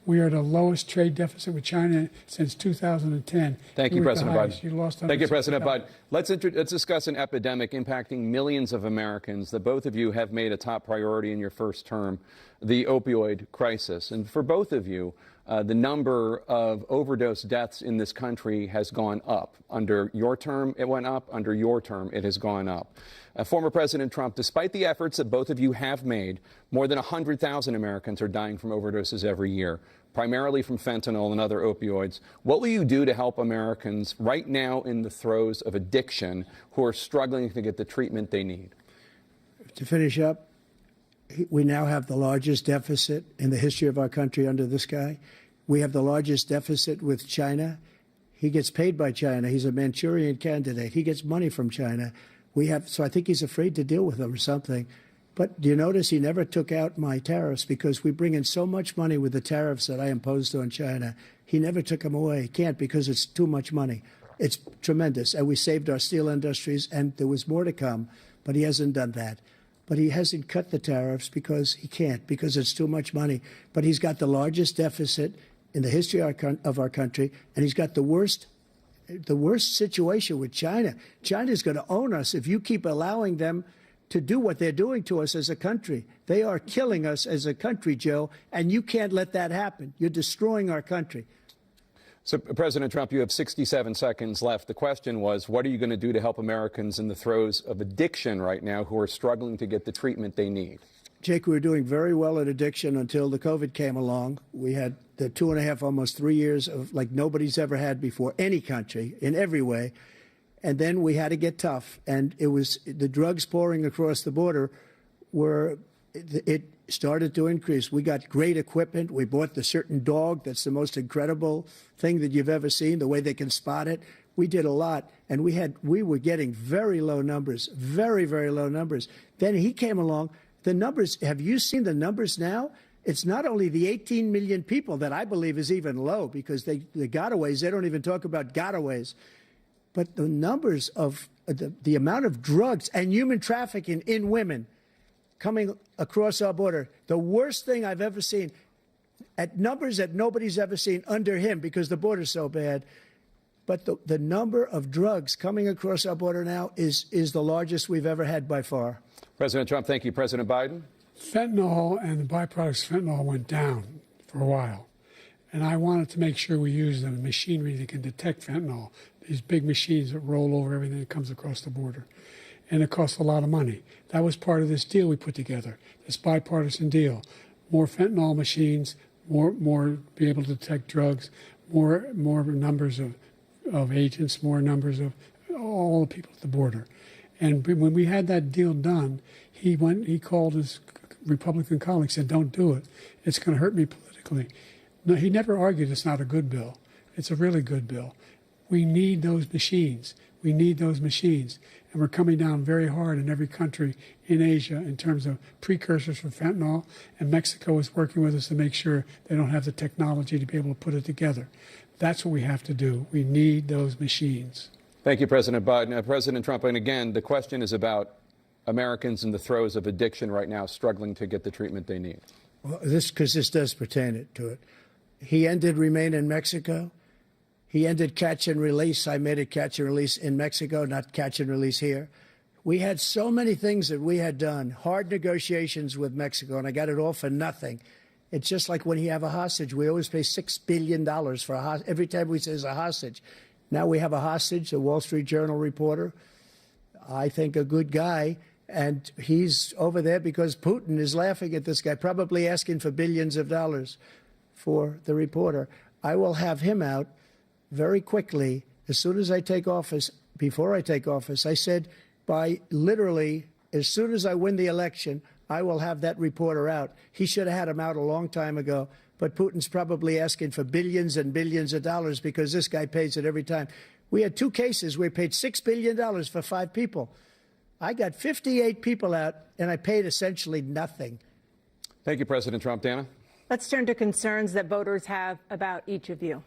We are at the lowest trade deficit with China since 2010. Thank you, President Biden. You lost. Thank you, President Biden. Let's discuss an epidemic impacting millions of Americans that both of you have made a top priority in your first term, the opioid crisis. And for both of you, the number of overdose deaths in this country has gone up. Under your term, it went up. Under your term, it has gone up. Former President Trump, despite the efforts that both of you have made, more than 100,000 Americans are dying from overdoses every year, primarily from fentanyl and other opioids. What will you do to help Americans right now in the throes of addiction who are struggling to get the treatment they need? To finish up, we now have the largest deficit in the history of our country under this guy. We have the largest deficit with China. He gets paid by China. He's a Manchurian candidate. He gets money from China. So I think he's afraid to deal with them or something. But do you notice he never took out my tariffs because we bring in so much money with the tariffs that I imposed on China. He never took them away. He can't because it's too much money. It's tremendous. And we saved our steel industries, and there was more to come, but he hasn't done that. But he hasn't cut the tariffs because he can't, because it's too much money. But he's got the largest deficit in the history of our country, and he's got the worst situation with China. China's going to own us if you keep allowing them to do what they're doing to us as a country. They are killing us as a country, Joe, and you can't let that happen. You're destroying our country. So, President Trump, you have 67 seconds left. The question was, what are you going to do to help Americans in the throes of addiction right now who are struggling to get the treatment they need? Jake, we were doing very well at addiction until the COVID came along. We had the 2.5, almost 3 years of like nobody's ever had before, any country, in every way. And then we had to get tough. And it was the drugs pouring across the border it started to increase. We got great equipment. We bought the certain dog that's the most incredible thing that you've ever seen, the way they can spot it. We did a lot, and we were getting very low numbers, very, very low numbers. Then he came along. The numbers, have you seen the numbers now? It's not only the 18 million people that I believe is even low because the gotaways, they don't even talk about gotaways. But the numbers of the amount of drugs and human trafficking in women coming across our border, the worst thing I've ever seen, at numbers that nobody's ever seen under him because the border's so bad. But the number of drugs coming across our border now is the largest we've ever had by far. President Trump, thank you. President Biden? Fentanyl and the byproducts of fentanyl went down for a while. And I wanted to make sure we use the machinery that can detect fentanyl, these big machines that roll over everything that comes across the border. And it costs a lot of money. That was part of this deal we put together, this bipartisan deal. More fentanyl machines, more be able to detect drugs, more numbers of agents, more numbers of all the people at the border. And when we had that deal done, he called his Republican colleagues, said, don't do it. It's going to hurt me politically. No, he never argued it's not a good bill. It's a really good bill. We need those machines. We need those machines. And we're coming down very hard in every country in Asia in terms of precursors for fentanyl. And Mexico is working with us to make sure they don't have the technology to be able to put it together. That's what we have to do. We need those machines. Thank you, President Biden. President Trump, and again, the question is about Americans in the throes of addiction right now, struggling to get the treatment they need. Well, this does pertain to it. He ended Remain in Mexico. He ended catch and release. I made it catch and release in Mexico, not catch and release here. We had so many things that we had done, hard negotiations with Mexico, and I got it all for nothing. It's just like when you have a hostage. We always pay $6 billion for a hostage. Every time we say a hostage. Now we have a hostage, a Wall Street Journal reporter, I think a good guy, and he's over there because Putin is laughing at this guy, probably asking for billions of dollars for the reporter. I will have him out very quickly as soon as I take office. Before I take office, I said by literally as soon as I win the election, I will have that reporter out. He should have had him out a long time ago. But Putin's probably asking for billions and billions of dollars because this guy pays it every time. We had 2 cases where we paid $6 billion for 5 people. I got 58 people out, and I paid essentially nothing. Thank you, President Trump. Dana? Let's turn to concerns that voters have about each of you.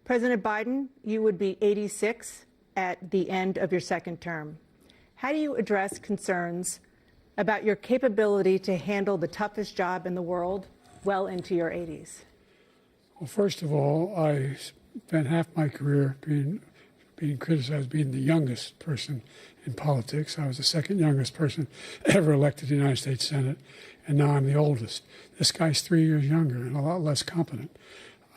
President Biden, you would be 86 at the end of your second term. How do you address concerns about your capability to handle the toughest job in the world well into your 80s? Well, first of all, I spent half my career being criticized being the youngest person in politics. I was the second youngest person ever elected to the United States Senate, and now I'm the oldest. This guy's 3 years younger and a lot less competent.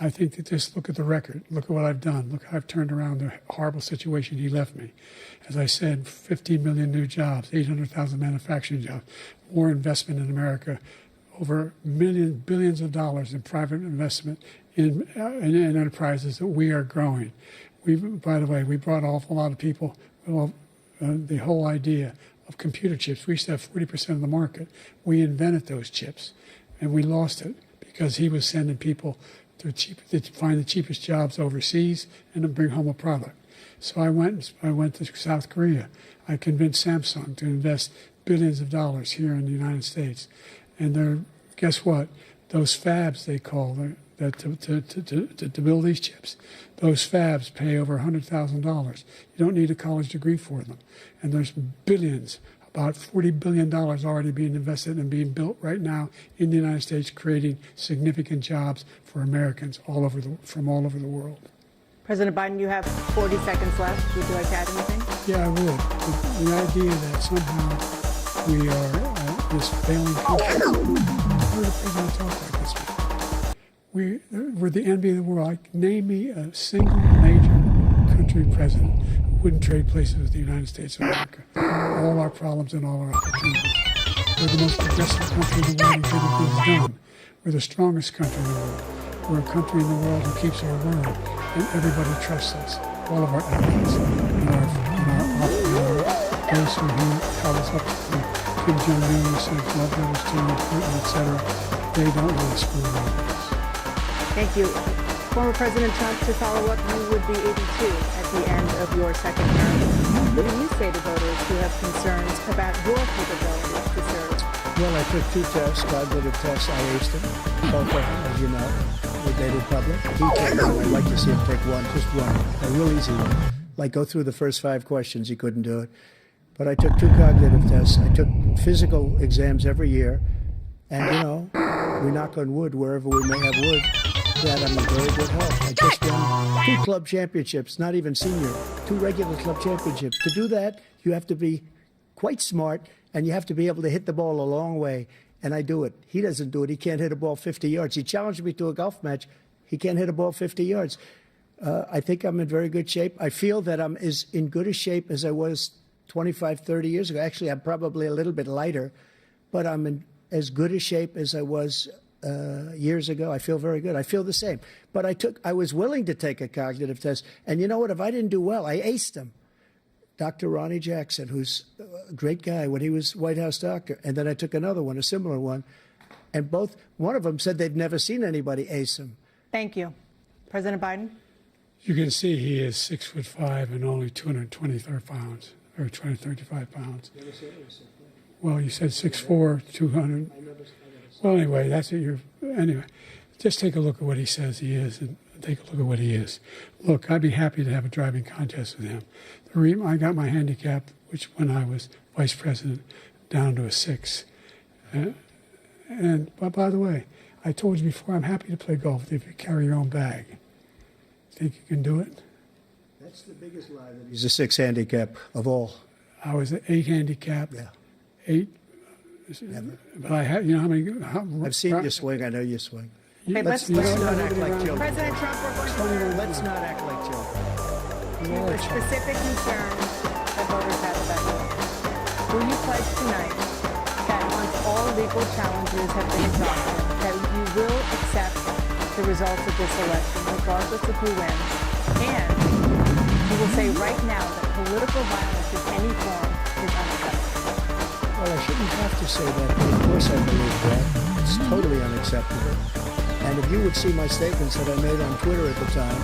I think that just look at the record. Look at what I've done. Look how I've turned around the horrible situation he left me. As I said, 15 million new jobs, 800,000 manufacturing jobs, more investment in America, over billions of dollars in private investment in enterprises that we are growing. By the way, we brought an awful lot of people. Well, the whole idea of computer chips, we used to have 40% of the market. We invented those chips, and we lost it because he was sending people to find the cheapest jobs overseas and to bring home a product. So I went to South Korea. I convinced Samsung to invest billions of dollars here in the United States. And guess what? Those fabs, they call to build these chips, those fabs pay over $100,000. You don't need a college degree for them. And there's billions, about $40 billion already being invested and being built right now in the United States, creating significant jobs for Americans from all over the world. President Biden, you have 40 seconds left. Would you like to add anything? Yeah, I would. The idea that somehow we are this failing country. I've heard a president talk like this before. We're the envy of the world. Name me a single major country president who wouldn't trade places with the United States of America. All our problems and all our opportunities. We're the most progressive country in the world in getting things done. We're the strongest country in the world. We're a country in the world who keeps our word, and everybody trusts us. All of our allies and our those who held us up to Kim Jong-un, sent love letters to Putin, etc. They don't really screw around with us. Thank you. Former President Trump, to follow up, you would be 82 at the end of your second term. What do you say to voters who have concerns about your capabilities to serve? Well, I took 2 tests, cognitive tests. I aced them, both of them, as you know. They did public. He took one. I'd like to see him take one, just one, a real easy one. Like go through the first 5 questions. He couldn't do it. But I took 2 cognitive tests. I took physical exams every year. And, we knock on wood wherever we may have wood, that I'm in very good health. I just won 2 club championships, not even senior, 2 regular club championships. To do that, you have to be quite smart, and you have to be able to hit the ball a long way. And I do it. He doesn't do it. He can't hit a ball 50 yards. He challenged me to a golf match. He can't hit a ball 50 yards. I think I'm in very good shape. I feel that I'm as in good a shape as I was 25, 30 years ago. Actually, I'm probably a little bit lighter, but I'm in as good a shape as I was years ago. I feel very good. I feel the same. But I was willing to take a cognitive test. And you know what? If I didn't do well, I aced them. Dr. Ronnie Jackson, who's a great guy when he was White House doctor. And then I took another one, a similar one. And one of them said they'd never seen anybody ace him. Thank you. President Biden? You can see he is 6'5" and only 223 pounds, or 235 pounds. Well, you said 6'4", 200. Well, anyway, that's what anyway, just take a look at what he says he is and take a look at what he is. Look, I'd be happy to have a driving contest with him. I got my handicap, which when I was vice president, down to a 6. But by the way, I told you before, I'm happy to play golf if you carry your own bag. Think you can do it? That's the biggest lie that he's a 6 handicap of all. I was an 8 handicap. Yeah. 8. Never. But I had, you know how many? I've seen you swing. I know you swing. Hey, let's not act like children. President Trump, we're going to Let's not act like children. the specific concerns that voters have about you. Will you pledge tonight that once all legal challenges have been exhausted, that you will accept the results of this election, regardless of who wins, and you will say right now that political violence in any form is unacceptable? Well, I shouldn't have to say that, but of course I believe that. It's totally unacceptable. And if you would see my statements that I made on Twitter at the time,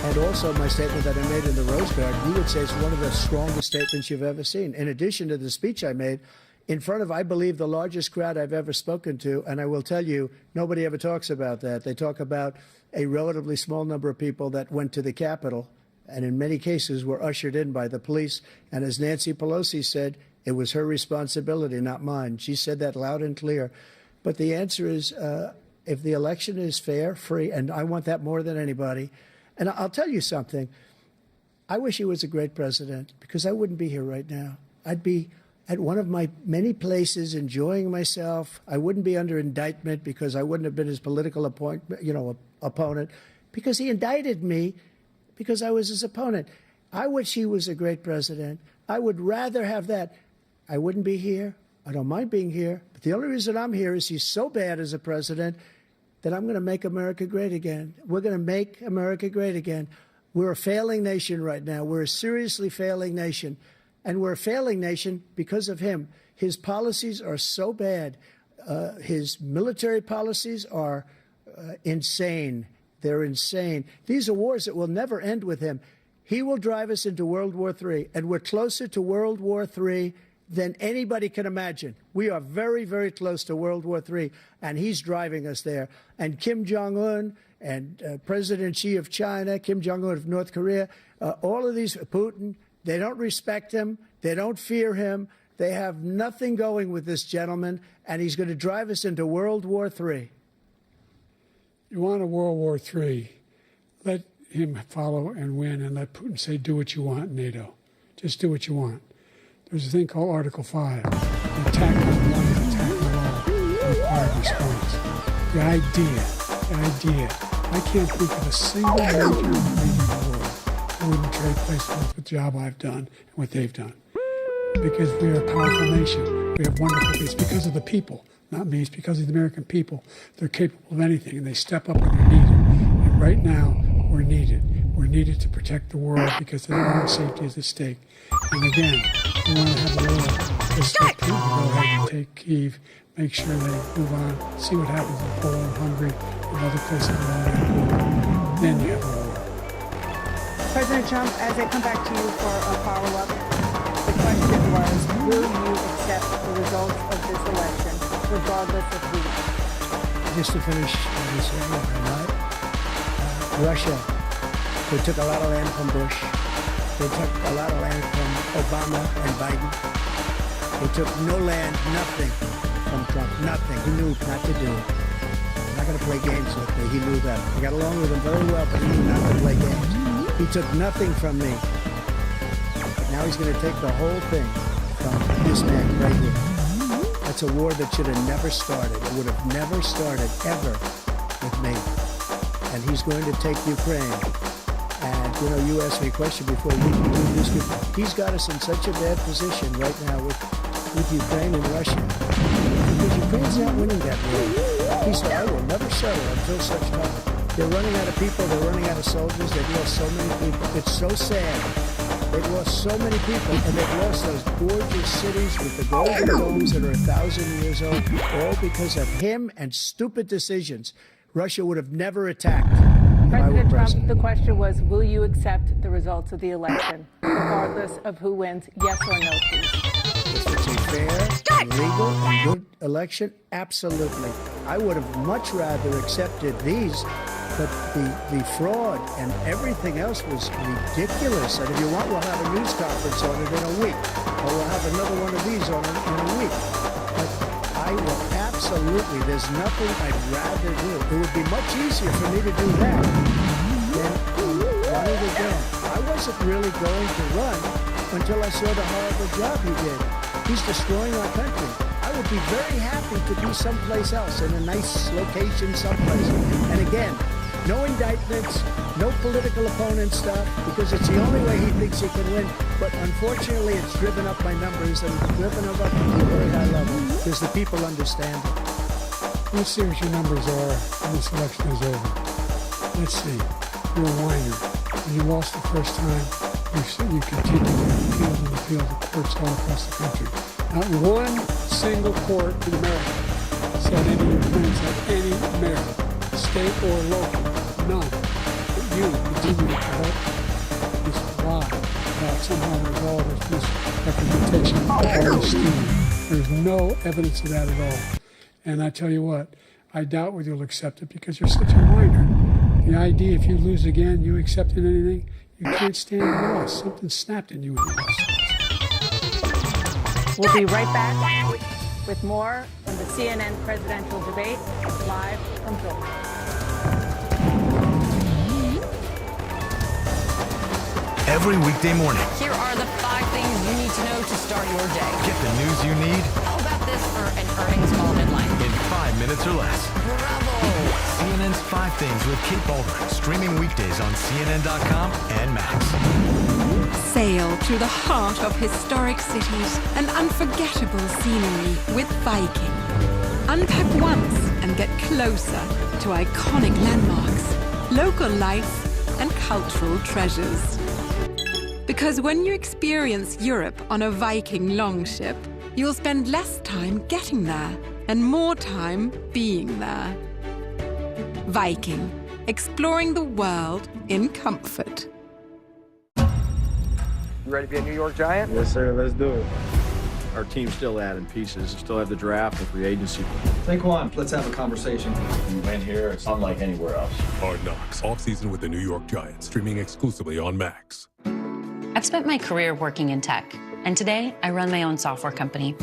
and also my statement that I made in the Rose Garden, you would say it's one of the strongest statements you've ever seen. In addition to the speech I made in front of, I believe, the largest crowd I've ever spoken to, and I will tell you, nobody ever talks about that. They talk about a relatively small number of people that went to the Capitol, and in many cases were ushered in by the police. And as Nancy Pelosi said, it was her responsibility, not mine. She said that loud and clear. But the answer is, if the election is fair, free, and I want that more than anybody. And I'll tell you something. I wish he was a great president, because I wouldn't be here right now. I'd be at one of my many places enjoying myself. I wouldn't be under indictment because I wouldn't have been his political opponent, because he indicted me because I was his opponent. I wish he was a great president. I would rather have that. I wouldn't be here. I don't mind being here. But the only reason I'm here is he's so bad as a president that I'm going to make America great again. We're going to make America great again. We're a failing nation right now. We're a seriously failing nation. And we're a failing nation because of him. His policies are so bad. His military policies are insane. They're insane. These are wars that will never end with him. He will drive us into World War III, and we're closer to World War III than anybody can imagine. We are very, very close to World War III, and he's driving us there. And Kim Jong-un and President Xi of China, Kim Jong-un of North Korea, all of these, Putin, they don't respect him. They don't fear him. They have nothing going with this gentleman, and he's going to drive us into World War III. You want a World War III, let him follow and win, and let Putin say, do what you want, NATO. Just do what you want. There's a thing called Article 5. The attack on one is attack on all. Required response. The idea. I can't think of a single major leader in the world who wouldn't trade places with the job I've done and what they've done. Because we are a powerful nation. We have wonderful people. It's because of the people, not me. It's because of the American people. They're capable of anything, and they step up when they're needed. And right now, we're needed. We're needed to protect the world because our own safety is at stake. And again, we want to have a war. Just let Putin go ahead and take Kyiv, make sure they move on, see what happens in Poland, Hungary, and other places around that war. Then you have a war. President Trump, as I come back to you for a follow-up, the question was, will you accept the results of this election, regardless of who wins? Just to finish this right? Russia, they took a lot of land from Bush. They took a lot of land from Obama and Biden. They took no land, nothing from Trump, nothing. He knew not to do it. I'm not going to play games with me. He knew that. I got along with him very well, but he knew not to play games. He took nothing from me. But now he's going to take the whole thing from this man right here. That's a war that should have never started. It would have never started, ever, with me. And he's going to take Ukraine. And, you know, you asked me a question before we can do this. He's got us in such a bad position right now with Ukraine and Russia. Because Ukraine's not winning that war. He said, I will never settle until such time. They're running out of people. They're running out of soldiers. They've lost so many people. It's so sad. They've lost so many people, and they've lost those gorgeous cities with the golden domes that are 1,000 years old, all because of him and stupid decisions. Russia would have never attacked. President Trump, the question was, will you accept the results of the election, regardless of who wins, yes or no, please? If it's a fair, and legal, and good election, absolutely. I would have much rather accepted these, but the fraud and everything else was ridiculous. And if you want, we'll have a news conference on it in a week, or we'll have another one of these on it in a week. But I will absolutely, there's nothing I'd rather do. It would be much easier for me to do that than run it again. I wasn't really going to run until I saw the horrible job he did. He's destroying our country. I would be very happy to be someplace else, in a nice location someplace. And again, no indictments, no political opponent stuff, because it's the only way he thinks he can win. But unfortunately, it's driven up my numbers and driven them up to a very high level, because the people understand it. Let's see what your numbers are when this election is over. Let's see. You're a whiner. When you lost the first time, you continued to appeal to courts all across the country. Not one single court in America said any of your claims had any merit, state or local, none. But you continue to promote this lie about somehow there's all this misrepresentation of all this scheme. There's no evidence of that at all. And I tell you what, I doubt whether you'll accept it because you're such a whiner. The idea if you lose again, you accepting anything, you can't stand the loss. Something snapped in you in the loss. We'll be right back with more from the CNN presidential debate, live from Georgia. Every weekday morning, Here are the 5 things you need to know to start your day. get the news you need How about this for an earnings call headline? in 5 minutes or less. Bravo! CNN's 5 Things with Kate Baldwin, streaming weekdays on CNN.com and Max. Sail through the heart of historic cities and unforgettable scenery with Viking. Unpack once and get closer to iconic landmarks, local life, and cultural treasures. Because when you experience Europe on a Viking longship, you'll spend less time getting there and more time being there. Viking, exploring the world in comfort. You ready to be a New York Giant? Yes, sir. Let's do it. Our team's still adding pieces. Still have the draft and free agency. Saquon, let's have a conversation. You win here, it's unlike anywhere else. Hard Knocks, off-season with the New York Giants, streaming exclusively on Max. I've spent my career working in tech, and today I run my own software company.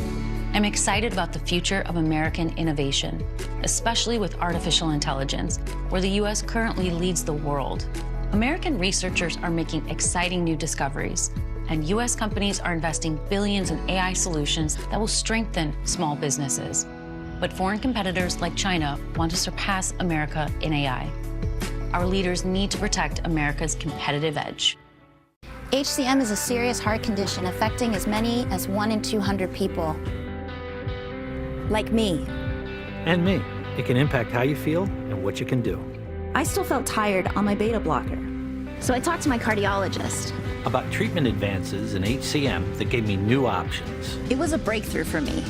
I'm excited about the future of American innovation, especially with artificial intelligence, where the U.S. currently leads the world. American researchers are making exciting new discoveries, and U.S. companies are investing billions in AI solutions that will strengthen small businesses. But foreign competitors like China want to surpass America in AI. Our leaders need to protect America's competitive edge. HCM is a serious heart condition affecting as many as 1 in 200 people. Like me. And me. It can impact how you feel and what you can do. I still felt tired on my beta blocker. So I talked to my cardiologist. About treatment advances in HCM that gave me new options. It was a breakthrough for me.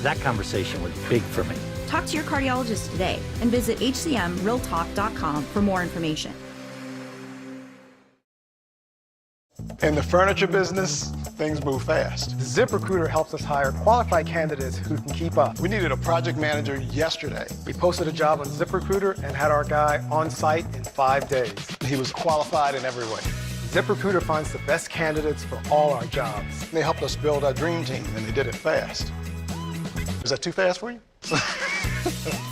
That conversation was big for me. Talk to your cardiologist today and visit hcmrealtalk.com for more information. In the furniture business, things move fast. ZipRecruiter helps us hire qualified candidates who can keep up. We needed a project manager yesterday. We posted a job on ZipRecruiter and had our guy on site in 5 days. He was qualified in every way. ZipRecruiter finds the best candidates for all our jobs. They helped us build our dream team, and they did it fast. Is that too fast for you?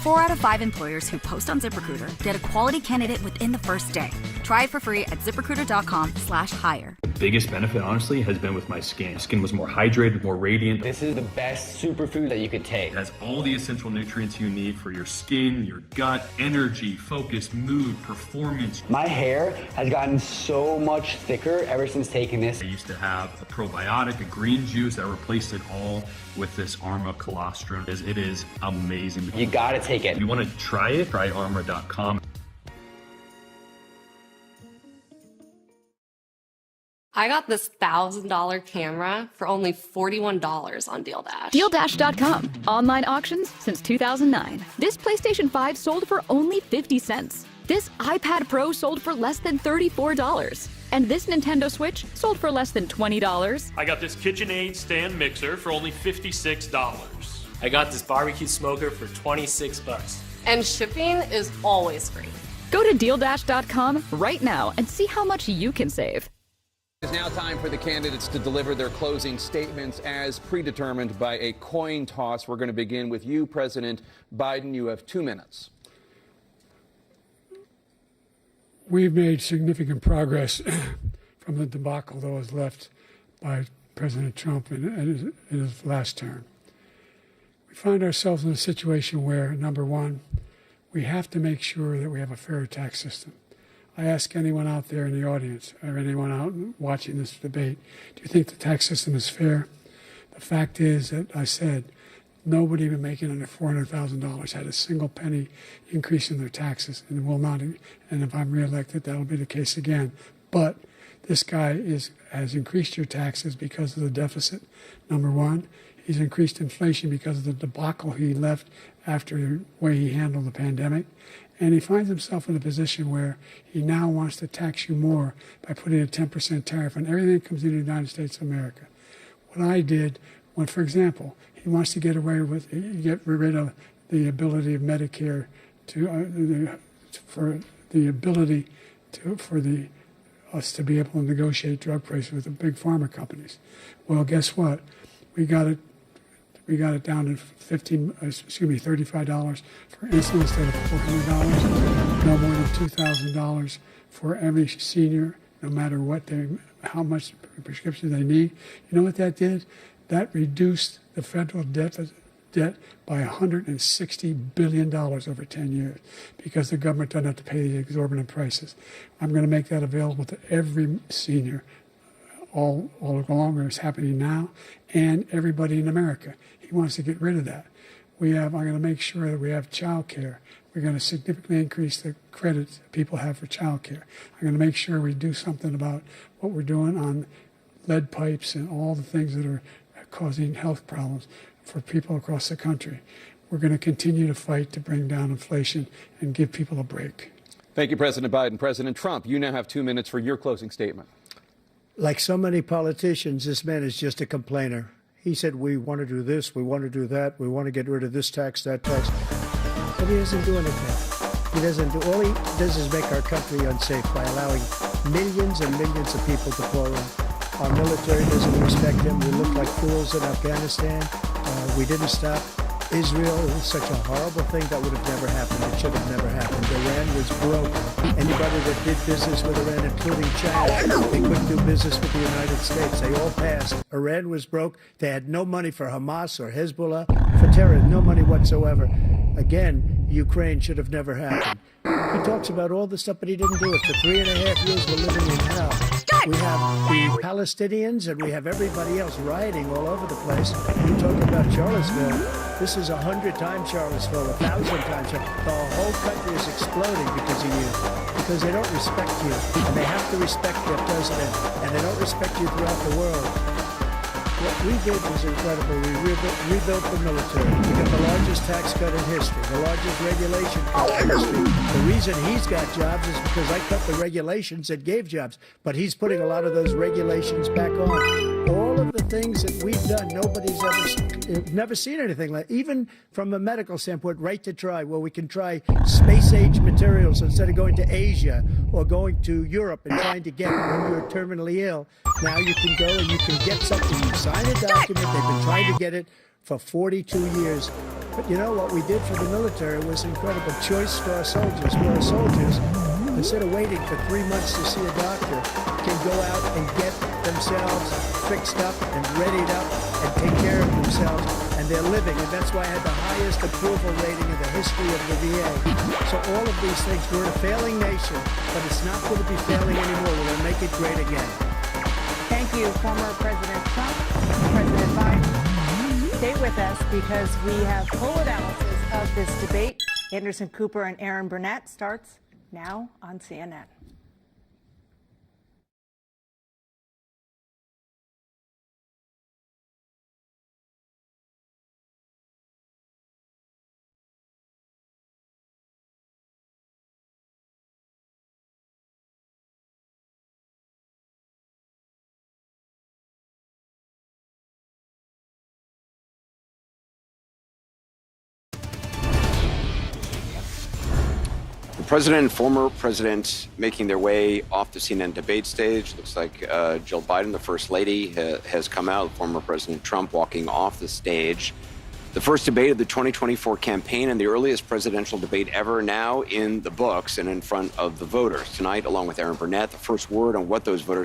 4 out of 5 employers who post on ZipRecruiter get a quality candidate within the first day. Try it for free at ZipRecruiter.com/hire. The biggest benefit, honestly, has been with my skin. Skin was more hydrated, more radiant. This is the best superfood that you could take. It has all the essential nutrients you need for your skin, your gut, energy, focus, mood, performance. My hair has gotten so much thicker ever since taking this. I used to have a probiotic, a green juice that replaced it all with this Arma colostrum. It is amazing. You gotta take it. If you want to try it, try arma.com. I got this $1,000 camera for only $41 on Deal Dash. DealDash.com. Online auctions since 2009. This PlayStation 5 sold for only 50 cents. This iPad Pro sold for less than $34. And this Nintendo Switch sold for less than $20. I got this KitchenAid stand mixer for only $56. I got this barbecue smoker for $26. And shipping is always free. Go to DealDash.com right now and see how much you can save. It's now time for the candidates to deliver their closing statements as predetermined by a coin toss. We're going to begin with you, President Biden. You have 2 minutes. We've made significant progress from the debacle that was left by President Trump in his last term. We find ourselves in a situation where, number one, we have to make sure that we have a fair tax system. I ask anyone out there in the audience or anyone out watching this debate, do you think the tax system is fair? The fact is that I said nobody even making under $400,000 had a single penny increase in their taxes, and will not. And if I'm reelected, that'll be the case again. But this guy has increased your taxes because of the deficit, number one. He's increased inflation because of the debacle he left after the way he handled the pandemic. And he finds himself in a position where he now wants to tax you more by putting a 10% tariff on everything that comes into the United States of America. What I did, when, for example, he wants to get rid of the ability of Medicare for us to be able to negotiate drug prices with the big pharma companies. Well, guess what? We got it down to $35 for insulin instead of $400. No more than $2,000 for every senior, no matter how much prescription they need. You know what that did? That reduced the federal debt by $160 billion over 10 years because the government doesn't have to pay the exorbitant prices. I'm going to make that available to every senior all along, where it's happening now, and everybody in America. He wants to get rid of that. I'm going to make sure that we have child care. We're going to significantly increase the credit people have for child care. I'm going to make sure we do something about what we're doing on lead pipes and all the things that are causing health problems for people across the country. We're going to continue to fight to bring down inflation and give people a break. Thank you, President Biden. President Trump, you now have 2 minutes for your closing statement. Like so many politicians, this man is just a complainer. He said, we want to do this, we want to do that, we want to get rid of this tax, that tax. But he doesn't do anything. All he does is make our country unsafe by allowing millions and millions of people to pour in. Our military doesn't respect him. We look like fools in Afghanistan. We didn't stop Israel. It was such a horrible thing that would have never happened. It should have never happened. Iran was broke. Anybody that did business with Iran, including China, they couldn't do business with the United States. They all passed. Iran was broke. They had no money for Hamas or Hezbollah, for terror, no money whatsoever. Again, Ukraine should have never happened. He talks about all the stuff, but he didn't do it. For 3.5 years, we're living in hell. We have the Palestinians and we have everybody else rioting all over the place. You talk about Charlottesville. This is 100 times Charlottesville, 1,000 times Charlottesville. The whole country is exploding because of you, because they don't respect you, and they have to respect their president, and they don't respect you throughout the world. What we did was incredible. We rebuilt the military. We got the largest tax cut in history, the largest regulation cut in history. The reason he's got jobs is because I cut the regulations that gave jobs, but he's putting a lot of those regulations back on. All of the things that we've done, nobody's never seen anything like. Even from a medical standpoint, right to try, where we can try space-age materials instead of going to Asia or going to Europe and trying to get when you're terminally ill. Now you can go and you can get something. You sign a document. They've been trying to get it for 42 years. But you know what we did for the military was incredible. Choice for our soldiers. Where our soldiers, instead of waiting for 3 months to see a doctor, can go out and get themselves fixed up and readied up and take care of themselves. And they're living. And that's why I had the highest approval rating in the history of the VA. So all of these things, we're a failing nation, but it's not going to be failing anymore. We're going to make it great again. Thank you, former President Trump, President Biden. Stay with us because we have full analysis of this debate. Anderson Cooper and Aaron Burnett starts now on CNN. President and former president making their way off the CNN debate stage. Looks like Jill Biden, the First Lady, has come out. Former President Trump walking off the stage. The first debate of the 2024 campaign and the earliest presidential debate ever now in the books and in front of the voters. Tonight, along with Aaron Burnett, the first word on what those voters